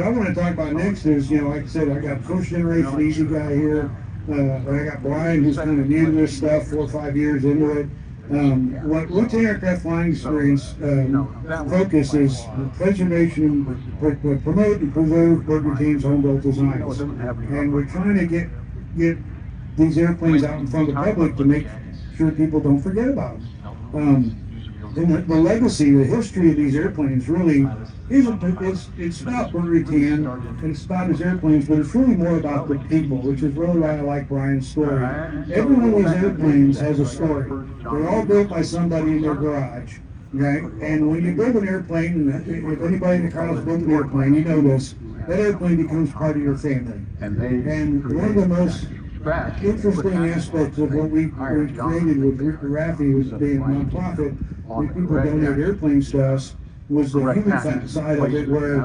I want to talk about next is, like I said, I got first generation easy guy here. I got Brian, who's kind of new to this stuff, 4 or 5 years into it. What routine aircraft flying experience focus is preservation, promote and preserve Burger Team's home-built designs. And we're trying to get these airplanes out in front of the public to make sure people don't forget about them. And the legacy, the history of these airplanes really isn't, it's about Burger King and it's about his airplanes, but it's really more about the people, which is really why I like Brian's story. Every one of these airplanes has a story. They're all built by somebody in their garage, okay? And when you build an airplane, and if anybody in the crowd has built an airplane, you know this, that airplane becomes part of your family. And one of the most interesting aspects of what we created with RAFE was being a nonprofit, when people donate airplanes to us, was the human side of it, where,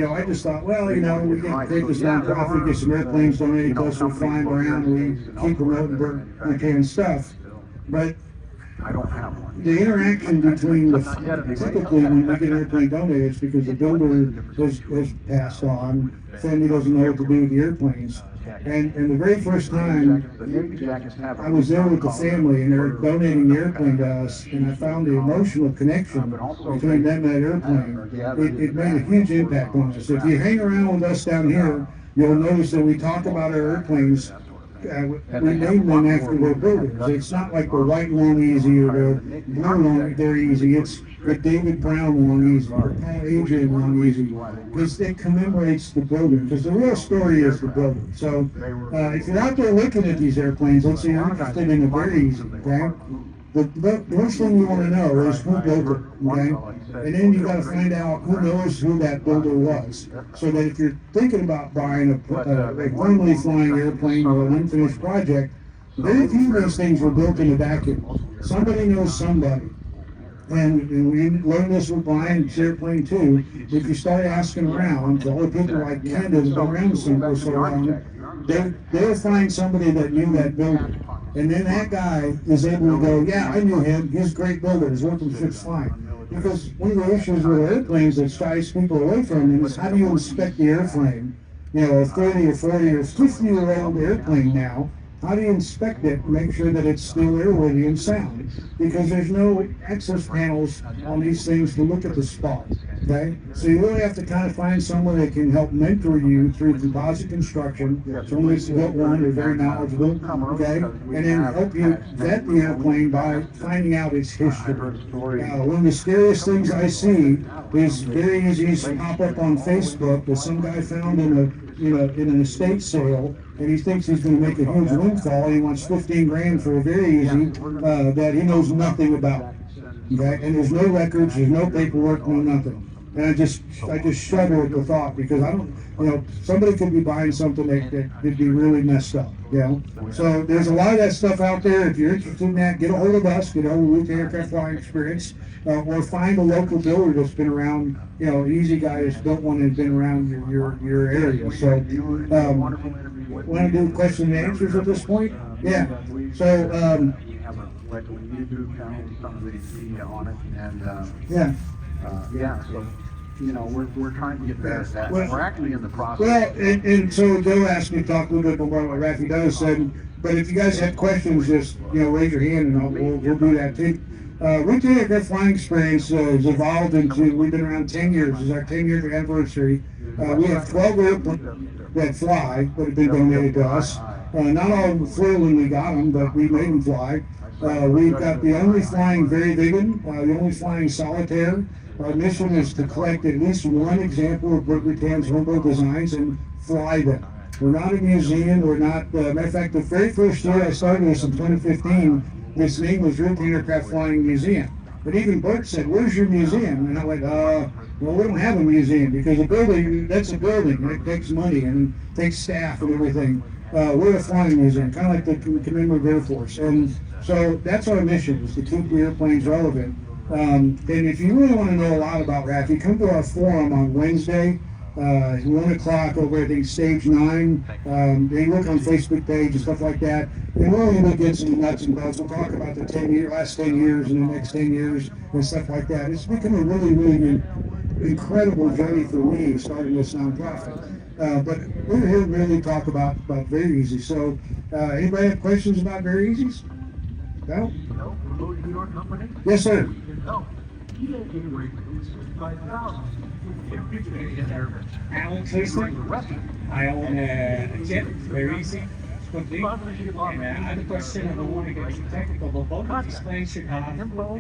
I just thought, well, we can create this nonprofit, get some airplanes donated to us, we fly them around, we keep promoting Burger and stuff. But the interaction between typically when we get an airplane donated, it's because the builder has passed on, family doesn't know what to do with the airplanes. And the very first time I was there with the family and they're donating the airplane to us, and I found the emotional connection between them and that airplane, it made a huge impact on us. If you hang around with us down here, you'll notice that we talk about our airplanes. We name them after their builders. It's not like the white long easy or the blue long they're easy. It's the David Brown long easy or Paul Adrian long easy, because it commemorates the builder. Because the real story is the builder. So if you're out there looking at these airplanes, let's say you're interested in the very easy, okay? The first thing you want to know is who built it, okay? And then you got to find out who knows who that builder was, so that if you're thinking about buying a permanently flying airplane or an unfinished project, very few of those things were built in a vacuum. Somebody knows somebody. And we learned this with Brian's airplane too. If you start asking around, the whole people like Ken that have been around for so long, they'll find somebody that knew that builder. And then that guy is able to go, yeah, I knew him, he's a great builder, his workmanship's fine. Because one of the issues with airplanes that shies people away from them is how do you inspect the airframe? A 30 or 40 or 50-year-old airplane now, how do you inspect it and make sure that it's still airworthy and sound? Because there's no access panels on these things to look at the spot, okay? So you really have to kind of find someone that can help mentor you through composite construction, someone that's built one or very knowledgeable, okay? And then help you vet the airplane by finding out its history. One of the scariest things I see is very easy to pop up on Facebook that some guy found in an estate sale, and he thinks he's going to make a huge windfall. He wants 15 grand for a very easy that he knows nothing about. Okay, and there's no records, there's no paperwork, no nothing. And I just shudder at the thought, because I don't, somebody could be buying something that could be really messed up. So there's a lot of that stuff out there. If you're interested in that, get a hold of us. Get a hold of Root Aircraft Flying Experience, or find a local builder that's been around. An easy guy that's built one and been around your area. So, want to do question and answers at this point? Yeah. So, Like when you do some of the media on it, and so we're trying to get better at that. Well, we're actually in the process. Well, and so Joe asked me to talk a little bit more about what RAFE does, but if you guys have questions, just raise your hand and we'll do that too. Routine Aircraft Flying Experience has evolved into, we've been around 10 years. This is our 10-year anniversary. We have 12 airplanes that fly that have been donated to us. Not all of them flew when we got them, but we made them fly. We've got the only flying Very Vegan, the only flying Solitaire. Our mission is to collect at least one example of Burger Tan's homebuilt designs and fly them. We're not a museum, we're not, matter of fact, the very first year I started this in 2015, this name was Routine Aircraft Flying Museum. But even Bert said, "Where's your museum?" And I went, well, we don't have a museum because a building, that's a building, and it takes money and takes staff and everything. We're a flying museum, kind of like the Commemorative Air Force. And so that's our mission, is to keep the airplanes relevant. And if you really want to know a lot about RAFE, come to our forum on Wednesday, 1 o'clock over, I think, stage 9. They look on Facebook page and stuff like that. And we'll really get some nuts and bolts. We'll talk about the last 10 years and the next 10 years and stuff like that. It's become a really, really incredible journey for me starting this nonprofit. But we're here to really talk about Very Easy. So, anybody have questions about Very Easy's? No? No, go to your company? Yes, sir. No. You don't get away with 5,000. Alan Cleveland. I own a jet, Very Easy. Quickly. And I have a question, I don't want to get too technical, but both of these planes should have an equal.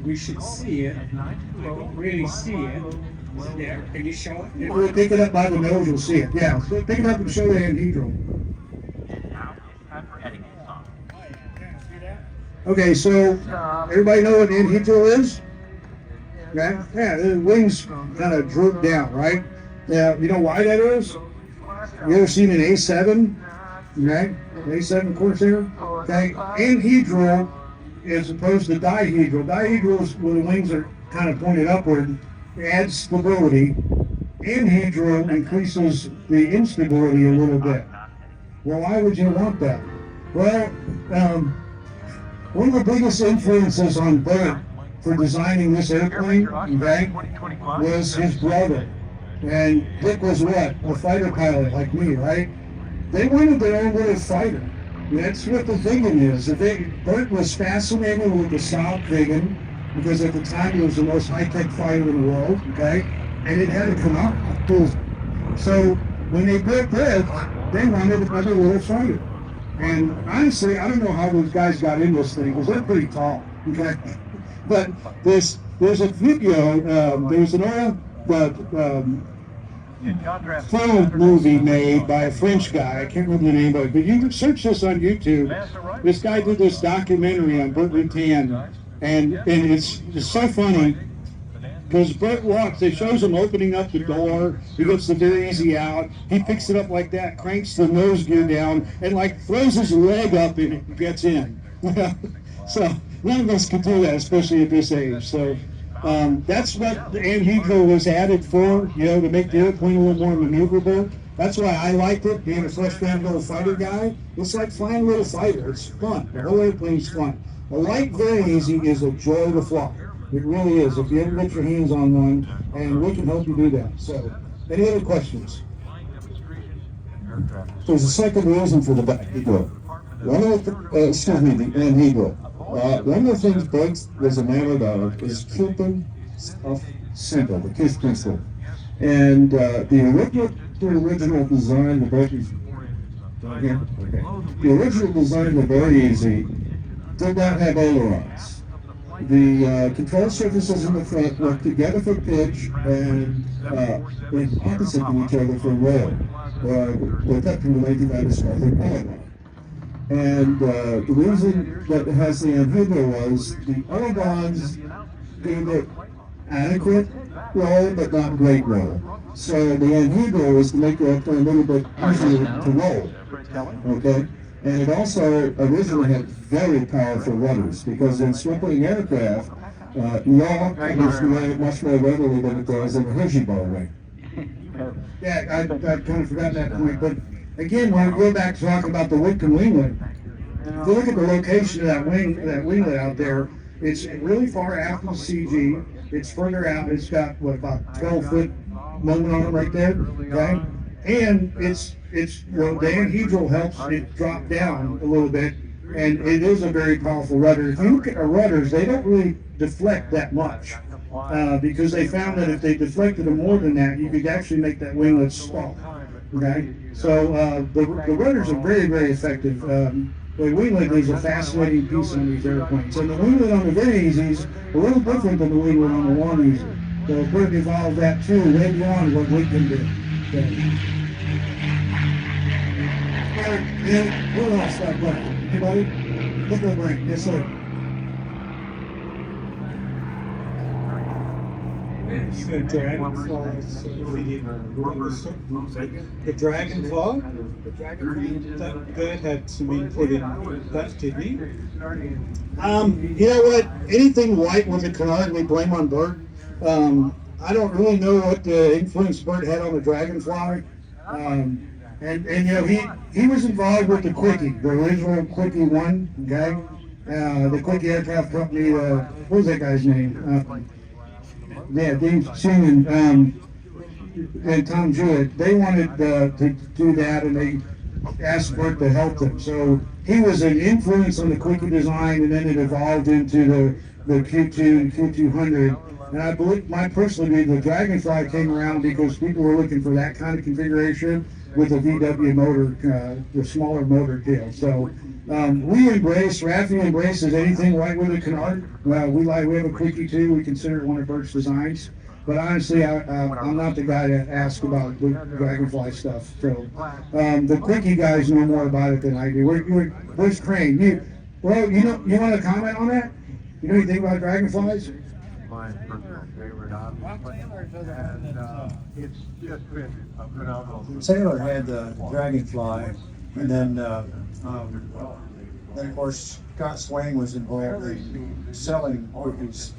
We should see it, we don't really see it. Is it there? Can you show it? We'll pick it up by the nose, you'll see it. Yeah, so pick it up and show the anhedral. Okay, so everybody know what an anhedral is? Okay? Yeah, the wings kind of droop down, right? Yeah, you know why that is? You ever seen an A7? Okay? A7 Corsair? Okay? Anhedral as opposed to dihedral. Dihedral is when the wings are kind of pointed upward, adds stability. Anhedral increases the instability a little bit. Well, why would you want that? Well, one of the biggest influences on Bert for designing this airplane, okay, was his brother. And Dick was what? A fighter pilot like me, right? They wanted their own little fighter. That's what the thinking is. Bert was fascinated with the South Vigan because at the time it was the most high-tech fighter in the world, okay? And it had to come out cool. So when they built this, they wanted another little fighter. And honestly, I don't know how those guys got in this thing because they're pretty tall, okay? But there's a video, there's an old film movie made by a French guy. I can't remember the name of it, but you can search this on YouTube. This guy did this documentary on Bert Rutan, and it's so funny because Bert walks. It shows him opening up the door. He gets the Very Easy out. He picks it up like that, cranks the nose gear down, and like throws his leg up and it gets in. So none of us can do that, especially at this age. So. That's what the anhedral was added for, to make the airplane a little more maneuverable. That's why I liked it, being a fresh-fan little fighter guy. It's like flying a little fighter. It's fun. The whole airplane's fun. A light Very Easy is a joy to fly. It really is, if you ever get your hands on one, and we can help you do that. So, any other questions? There's a second reason for the dihedral. The anhedral. One of the things Bert was enamored of is keeping stuff simple, the KISS principle. And the original design of Very Easy did not have ailerons. The control surfaces in the front work together for pitch and opposite to each other for roll. With that from the 1990s, polygon. And the reason that it has the anhedral was the ailerons gave it adequate roll, but not great roll. So the anhedral was to make the airplane a little bit easier to roll. Okay? And it also originally had very powerful rudders, because in swiveling aircraft, yaw moves much more readily than it does in a Hershey bar wing. Yeah, I kind of forgot that point, but again, when we go back to talk about the Whitcomb winglet, if you look at the location of that winglet out there, it's really far after the CG. It's further out. It's got about 12-foot moment on it right there, okay? And the anhedral helps it drop down a little bit, and it is a very powerful rudder. If you look at our rudders, they don't really deflect that much, because they found that if they deflected them more than that, you could actually make that winglet stall. Okay, so the rudders are very, very effective. The winglet is a fascinating piece on these airplanes. And the winglet on the Very Easy is a little different than the winglet on the One Easy. So Bert evolved that too, way beyond what Whitcomb did. Who else got break? Anybody? Look at break. Yes, sir. The dragonflies. The dragonfly? That had some input in that, didn't he? You know what? Anything white was a canard, we blame on Bert. I don't really know what the influence Bert had on the dragonfly. And you know, he was involved with the Quickie, the original Quickie 1, okay? The Quickie Aircraft Company, what was that guy's name? Yeah, Dave Shannon, and Tom Jewett. They wanted to do that, and they asked Bert to help them. So he was an influence on the Quickie design, and then it evolved into the Q2 and Q200. And I believe, my personally, the Dragonfly came around because people were looking for that kind of configuration with a VW motor, the smaller motor tail. So RAFE embraces anything white with a canard. We have a Quickie too. We consider it one of Bert's designs. But honestly, I'm not the guy to ask about the Dragonfly stuff. So the Quickie guys know more about it than I do. Where's Crane? You want to comment on that? You know anything about dragonflies? My personal favorite, obviously, and it's just been a phenomenal. Sailor had the Dragonfly, and then of course Scott Swain was involved in selling Quickies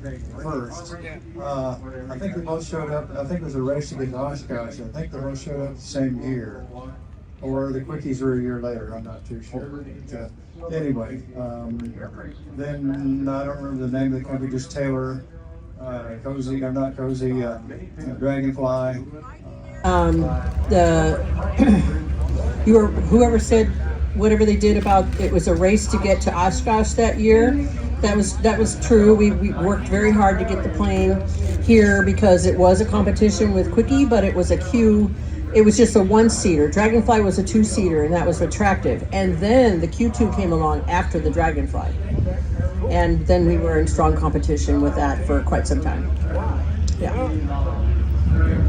first. I think they both showed up. I think it was a race against Oshkosh. I think they both showed up the same year, or the Quickies were a year later. I'm not too sure. But, anyway, then I don't remember the name of the company. Just Taylor. Cozy, or not Cozy, Dragonfly. Whoever said whatever they did about it was a race to get to Oshkosh that year. That was true. We worked very hard to get the plane here because it was a competition with Quickie, but it was it was just a one-seater. Dragonfly was a two-seater, and that was attractive. And then the Q2 came along after the Dragonfly. And then we were in strong competition with that for quite some time. Yeah.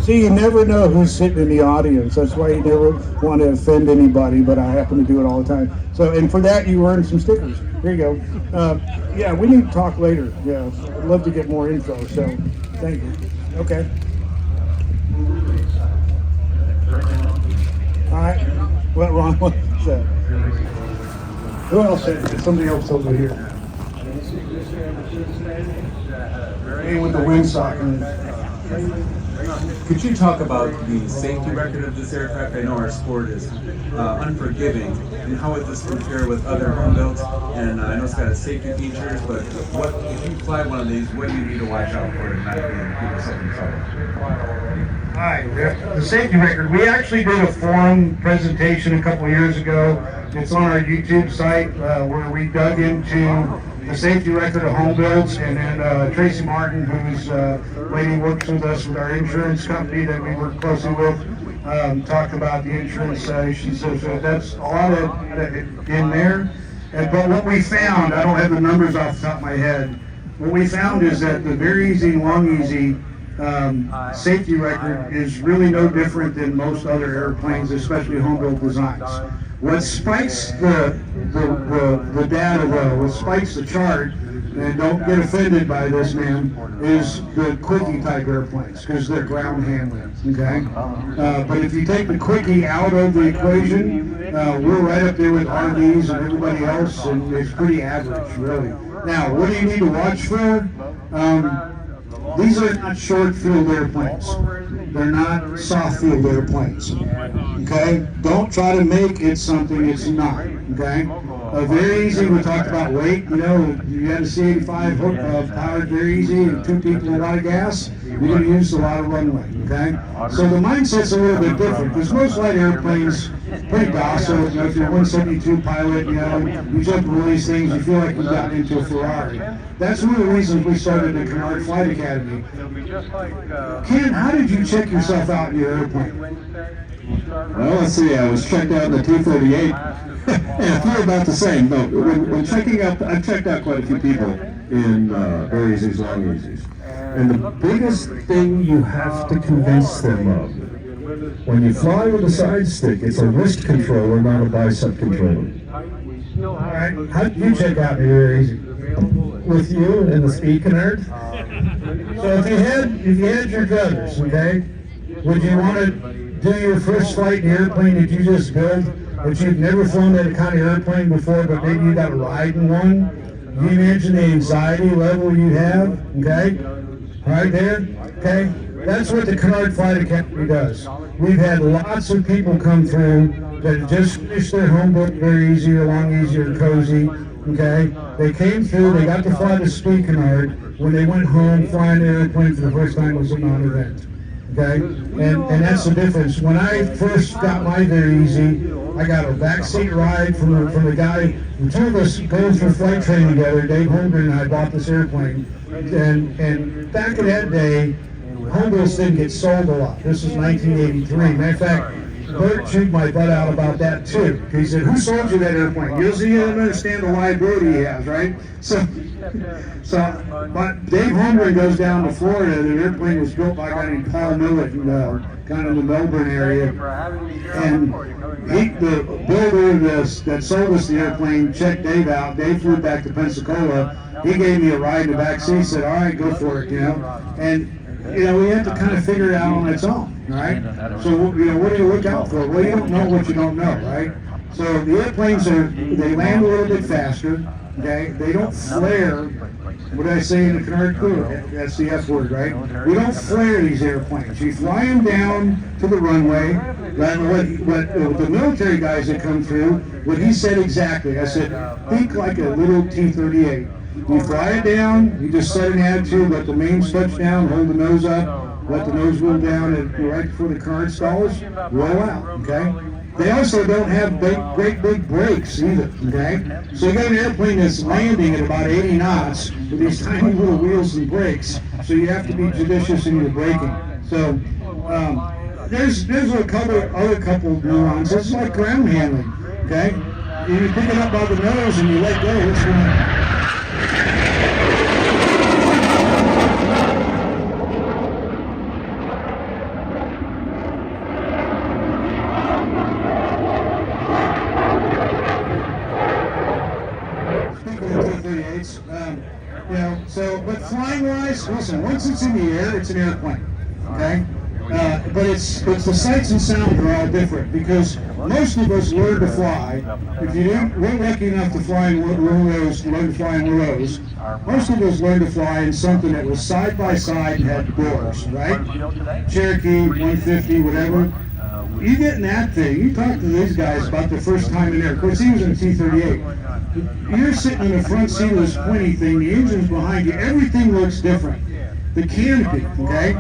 See, you never know who's sitting in the audience. That's why you never want to offend anybody, but I happen to do it all the time. So, and for that, you earned some stickers. Here you go. Yeah, we need to talk later. Yeah, I'd love to get more info, so thank you. Okay. All right. What wrong one? Who else said it? Somebody else over here. Hey, with the windsock. Could you talk about the safety record of this aircraft? I know our sport is unforgiving, and how would this compare with other home builds? And I know it's got safety features, but what if you fly one of these? What do you need to watch out for to not give yourself in trouble? Hi, the safety record. We actually did a forum presentation a couple of years ago. It's on our YouTube site where we dug into the safety record of home builds, and then Tracy Martin, who's lady works with us with our insurance company that we work closely with, talked about the insurance issues. So that's a lot of in there. But what we found, I don't have the numbers off the top of my head. What we found is that the Very Easy and Long Easy safety record is really no different than most other airplanes, especially home built designs. What spikes the data though, what spikes the chart, and don't get offended by this, man, is the Quickie type airplanes, because they're ground handling, okay? But if you take the Quickie out of the equation, we're right up there with RVs and everybody else, and it's pretty average, really. Now, what do you need to watch for? These are not short-field airplanes. They're not soft-field airplanes, okay? Don't try to make it something it's not, okay? Very Easy, we talked about weight, you know, you had a C-85 powered Very Easy and 2 people and a lot of gas, you're going to use a lot of runway, okay? So the mindset's a little bit different, because most light airplanes, pretty docile, you know, if you're a 172 pilot, you know, you jump on these things, you feel like you've gotten into a Ferrari. That's one of the reasons we started the Canard Flight Academy. Ken, how did you check yourself out in your airplane? Well, let's see, I was checked out in the 238. Yeah, I feel about the same. No, when checking out, I've checked out quite a few people in Very Easy's, Long Easy's. And the biggest thing you have to convince them of, when you fly with a side stick, it's a wrist controller, not a bicep controller. All right, how did you check out in Very Easy? With you and the speed canard? So if you had your druthers, okay, would you want to do your first flight in the airplane that you just built, that you've never flown that kind of airplane before, but maybe you got to ride in one? Can you imagine the anxiety level you have, okay? Right there, okay? That's what the Canard Flight Academy does. We've had lots of people come through that just finished their homework very easy, along easier and cozy, okay? They came through, they got to fly the speed Canard. When they went home, flying the airplane for the first time was a non-event, okay? And that's the difference. When I first got my Very Easy, I got a backseat ride from the guy. The two of us going through flight training together. Dave Holmgren and I bought this airplane, and back in that day, homebuilds didn't get sold a lot. This is 1983. Matter of fact, Bert chewed my butt out about that too. He said, "Who sold you that airplane?" You don't understand the liability he has, right? But Dave Holmgren goes down to Florida. The airplane was built by a guy named Paul Millett, kind of in the Melbourne area. And the builder that sold us the airplane checked Dave out. Dave flew back to Pensacola. He gave me a ride in the back seat. Said, "All right, go for it," And we have to kind of figure it out on its own, right? So, what do you look out for? Well, you don't know what you don't know, right? So the airplanes they land a little bit faster, okay? They don't flare. What did I say in the Canard Crew? That's the F word, right? We don't flare these airplanes. You fly them down to the runway. What the military guys that come through, what he said exactly, I said, think like a little T-38. You fly it down, you just set an attitude, let the mains touch down, hold the nose up, let the nose wheel down right before the car installs, roll out, okay? They also don't have great big brakes either, okay? So you got an airplane that's landing at about 80 knots with these tiny little wheels and brakes, so you have to be judicious in your braking. So there's a couple nuances, like ground handling, okay? You pick it up by the nose and you let go, it's going to... But flying wise, listen, once it's in the air, it's an airplane, okay? But it's the sights and sounds are all different, because most of us learn to fly. If you weren't lucky enough to fly in Willows, most of us learned to fly in something that was side by side and had doors, right? Cherokee, 150, whatever. You get in that thing, you talk to these guys about their first time in there. Of course, he was in a T-38. You're sitting in the front seat of this pointy thing, the engine's behind you, everything looks different. The canopy, okay?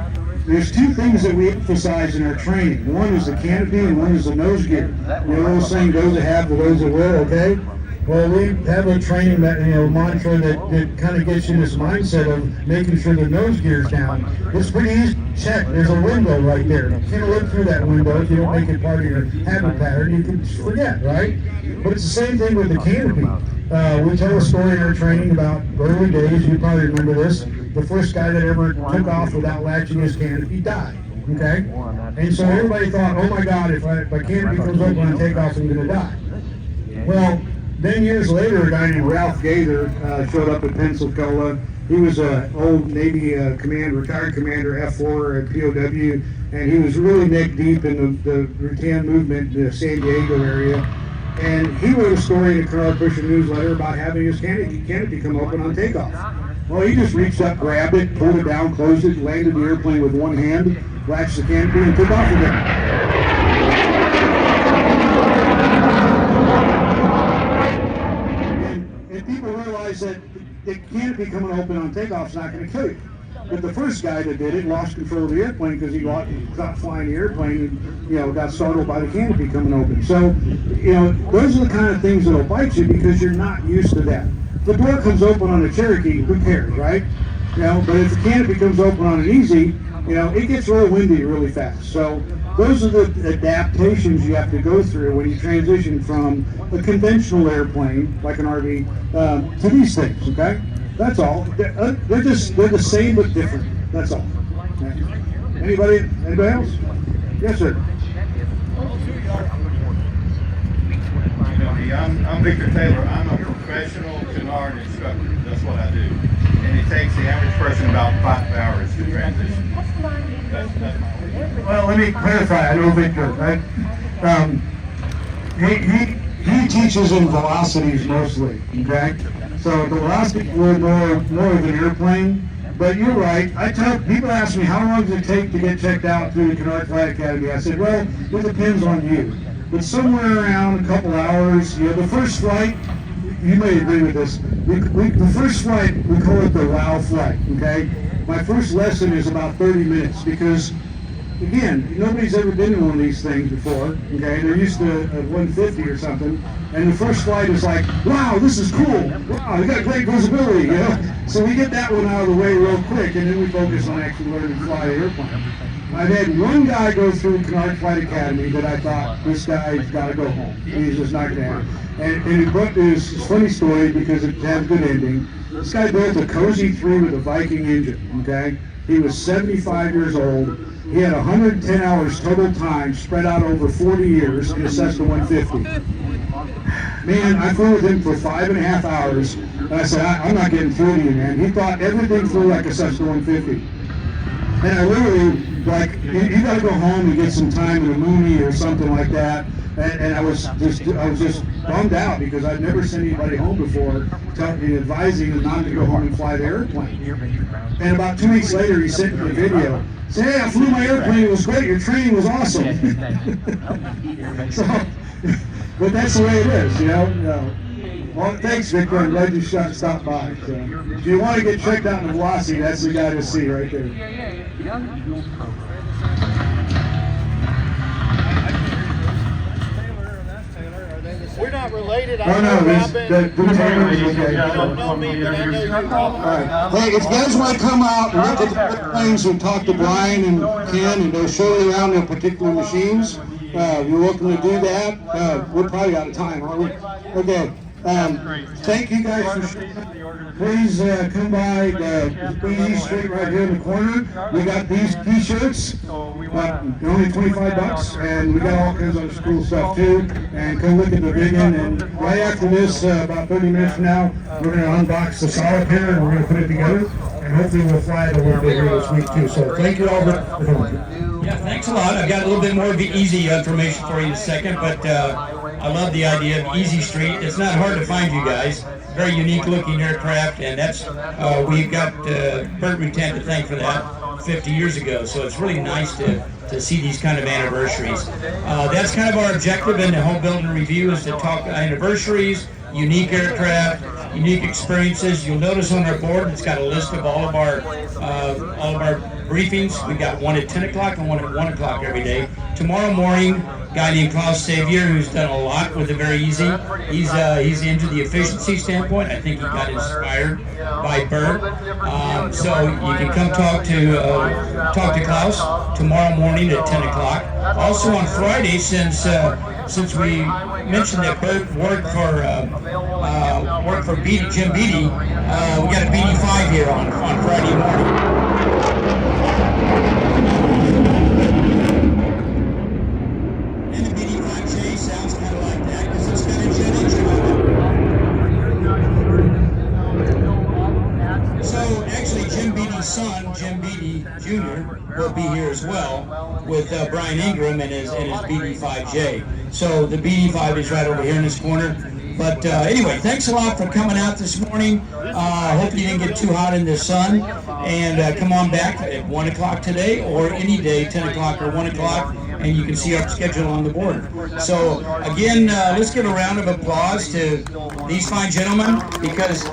There's two things that we emphasize in our training. One is the canopy and one is the nose gear. The old saying, those that have, for those that will, okay? Well, we have a training mantra that kind of gets you in this mindset of making sure the nose gear's down. It's pretty easy to check. There's a window right there. You can't look through that window if you don't make it part of your habit pattern. You can forget, right? But it's the same thing with the canopy. We tell a story in our training about early days. You probably remember this. The first guy that ever took off without latching his canopy died. Okay? And so everybody thought, oh my God, if my canopy comes open on takeoff, I'm going to die. Well, then years later, a guy named Ralph Gaither showed up in Pensacola. He was an old Navy retired commander, F4 at POW, and he was really neck deep in the rattan movement in the San Diego area. And he wrote a story in the Canard Pusher newsletter about having his canopy come open on takeoff. Well, he just reached up, grabbed it, pulled it down, closed it, landed the airplane with one hand, latched the canopy, and took off again. And people realize that the canopy coming open on takeoff is not going to kill you. But the first guy that did it lost control of the airplane because he got flying the airplane and got startled by the canopy coming open. So, those are the kind of things that'll bite you because you're not used to that. The door comes open on a Cherokee, who cares, right? But if the canopy comes open on an Easy, it gets real windy really fast. So those are the adaptations you have to go through when you transition from a conventional airplane, like an RV, to these things, okay? That's all. They're the same but different. That's all. Okay. Anybody else? Yes, sir. I'm Victor Taylor. I'm a professional Canard instructor. That's what I do. And it takes the average person about 5 hours to the transition. That's my Well, let me clarify. I know Victor, right? He teaches in velocities mostly, okay? So the velocity were more of an airplane. But you're right. I tell people ask me how long does it take to get checked out through the Canard Flight Academy. I said, well, it depends on you. But somewhere around a couple hours. You know, the first flight, you may agree with this. The first flight, we call it the WOW flight. Okay. My first lesson is about 30 minutes because, again, nobody's ever been in one of these things before. Okay. They're used to 150 or something. And the first flight is like, wow, this is cool. Wow, you got great visibility, you know? So we get that one out of the way real quick, and then we focus on actually learning to fly the airplane. I've had one guy go through Canard Flight Academy that I thought, this guy's got to go home. He's just not going to have it. And it was a funny story because it had a good ending. This guy built a Cozy 3 with a Viking engine, okay? He was 75 years old. He had 110 hours total time spread out over 40 years in a Cessna 150. Man, I flew with him for 5.5 hours, and I said, I'm not getting through to you, man. He thought everything flew like a Cessna 150. And I literally, like, you got to go home and get some time in a Mooney or something like that. And I was just bummed out because I'd never sent anybody home before, advising them not to go home and fly the airplane. And about 2 weeks later, he sent me a video. Said, hey, I flew my airplane. It was great. Your training was awesome. So, but that's the way it is, you know. Well, thanks, Victor. I'm glad you stopped by. So, if you want to get checked out in the velocity, that's the guy to see right there. We're not related. Oh, no, the Taylor's okay. You don't know me, but I know you. All right. Hey, if you guys want to come out and look at the airplanes and talk to Brian and Ken, and they'll show you around their particular machines, you're welcome to do that. We're probably out of time, aren't we? Okay. Thank you guys for showing up. Please come by the Easy Street right here in the corner. We got these t-shirts. They're only $25, and we got all kinds of cool stuff too. And come look at the video. And right after this, about 30 minutes from now, we're going to unbox the solitaire and we're going to put it together. And hopefully we'll fly it a little bit here this week too. So thank you all for coming. Yeah, thanks a lot. I've got a little bit more of the easy information for you in a second, but I love the idea of Easy Street. It's not hard to find you guys. Very unique looking aircraft, and that's we've got Burt Rutan to thank for that 50 years ago. So it's really nice to see these kind of anniversaries. That's kind of our objective in the Home Building Review, is to talk anniversaries, unique aircraft, unique experiences. You'll notice on our board it's got a list of all of our briefings. We got one at 10 o'clock and one at 1 o'clock every day. Tomorrow morning, a guy named Klaus Xavier, who's done a lot with the Very Easy. He's into the efficiency standpoint. I think he got inspired by Burt. So you can come talk to Klaus tomorrow morning at 10 o'clock. Also on Friday, since we mentioned that Burt worked for Jim Beatty, we got a BD5 here on Friday morning. And the BD5J sounds kind of like that because it's got a jet engine on it. So actually Jim Beatty's son, Jim Beatty Jr., will be here as well with Brian Ingram and his BD5J. So the BD5 is right over here in this corner. But anyway, thanks a lot for coming out this morning. Hope you didn't get too hot in the sun. And come on back at 1 o'clock today or any day, 10 o'clock or 1 o'clock, and you can see our schedule on the board. So again, let's give a round of applause to these fine gentlemen, because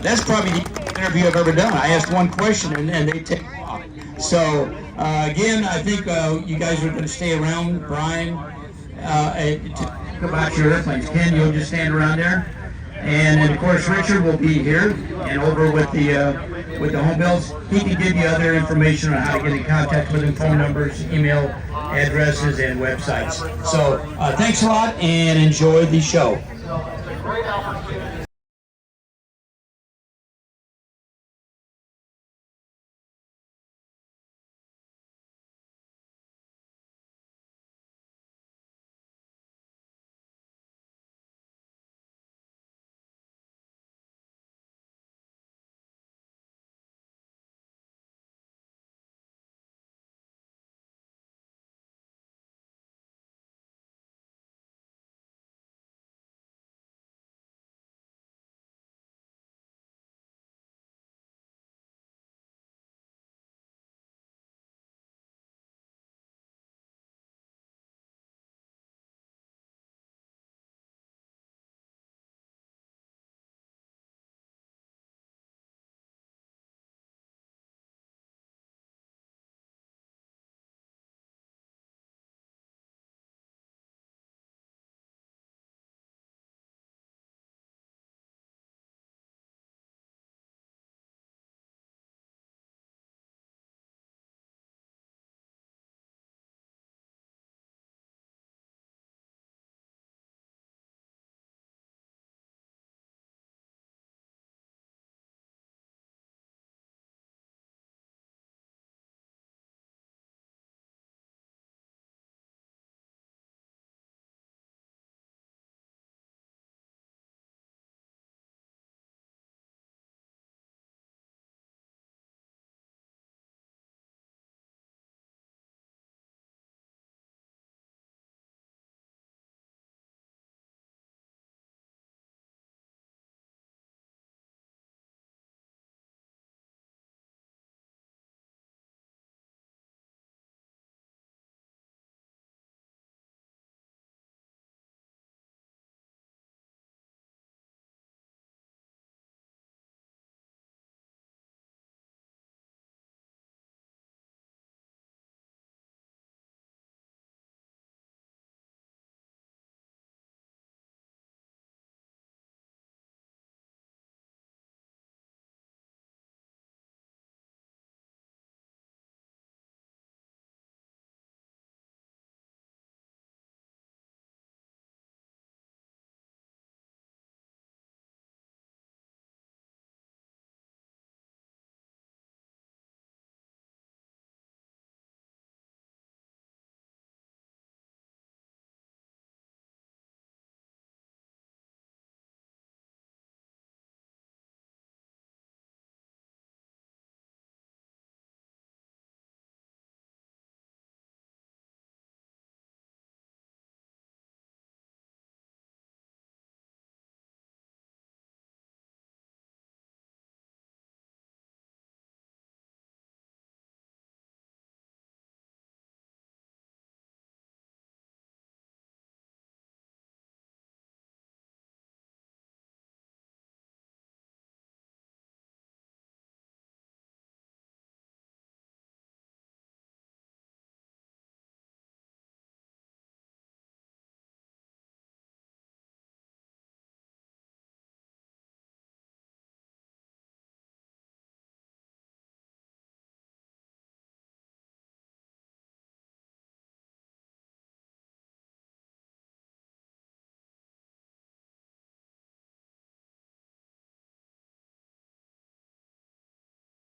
that's probably the interview I've ever done. I asked one question and they take off. So again, I think you guys are going to stay around, Brian, to talk about your airplanes. Ken, you'll just stand around there. And then, of course, Richard will be here and over with the home builds. He can give you other information on how to get in contact with them, phone numbers, email addresses, and websites. So thanks a lot and enjoy the show.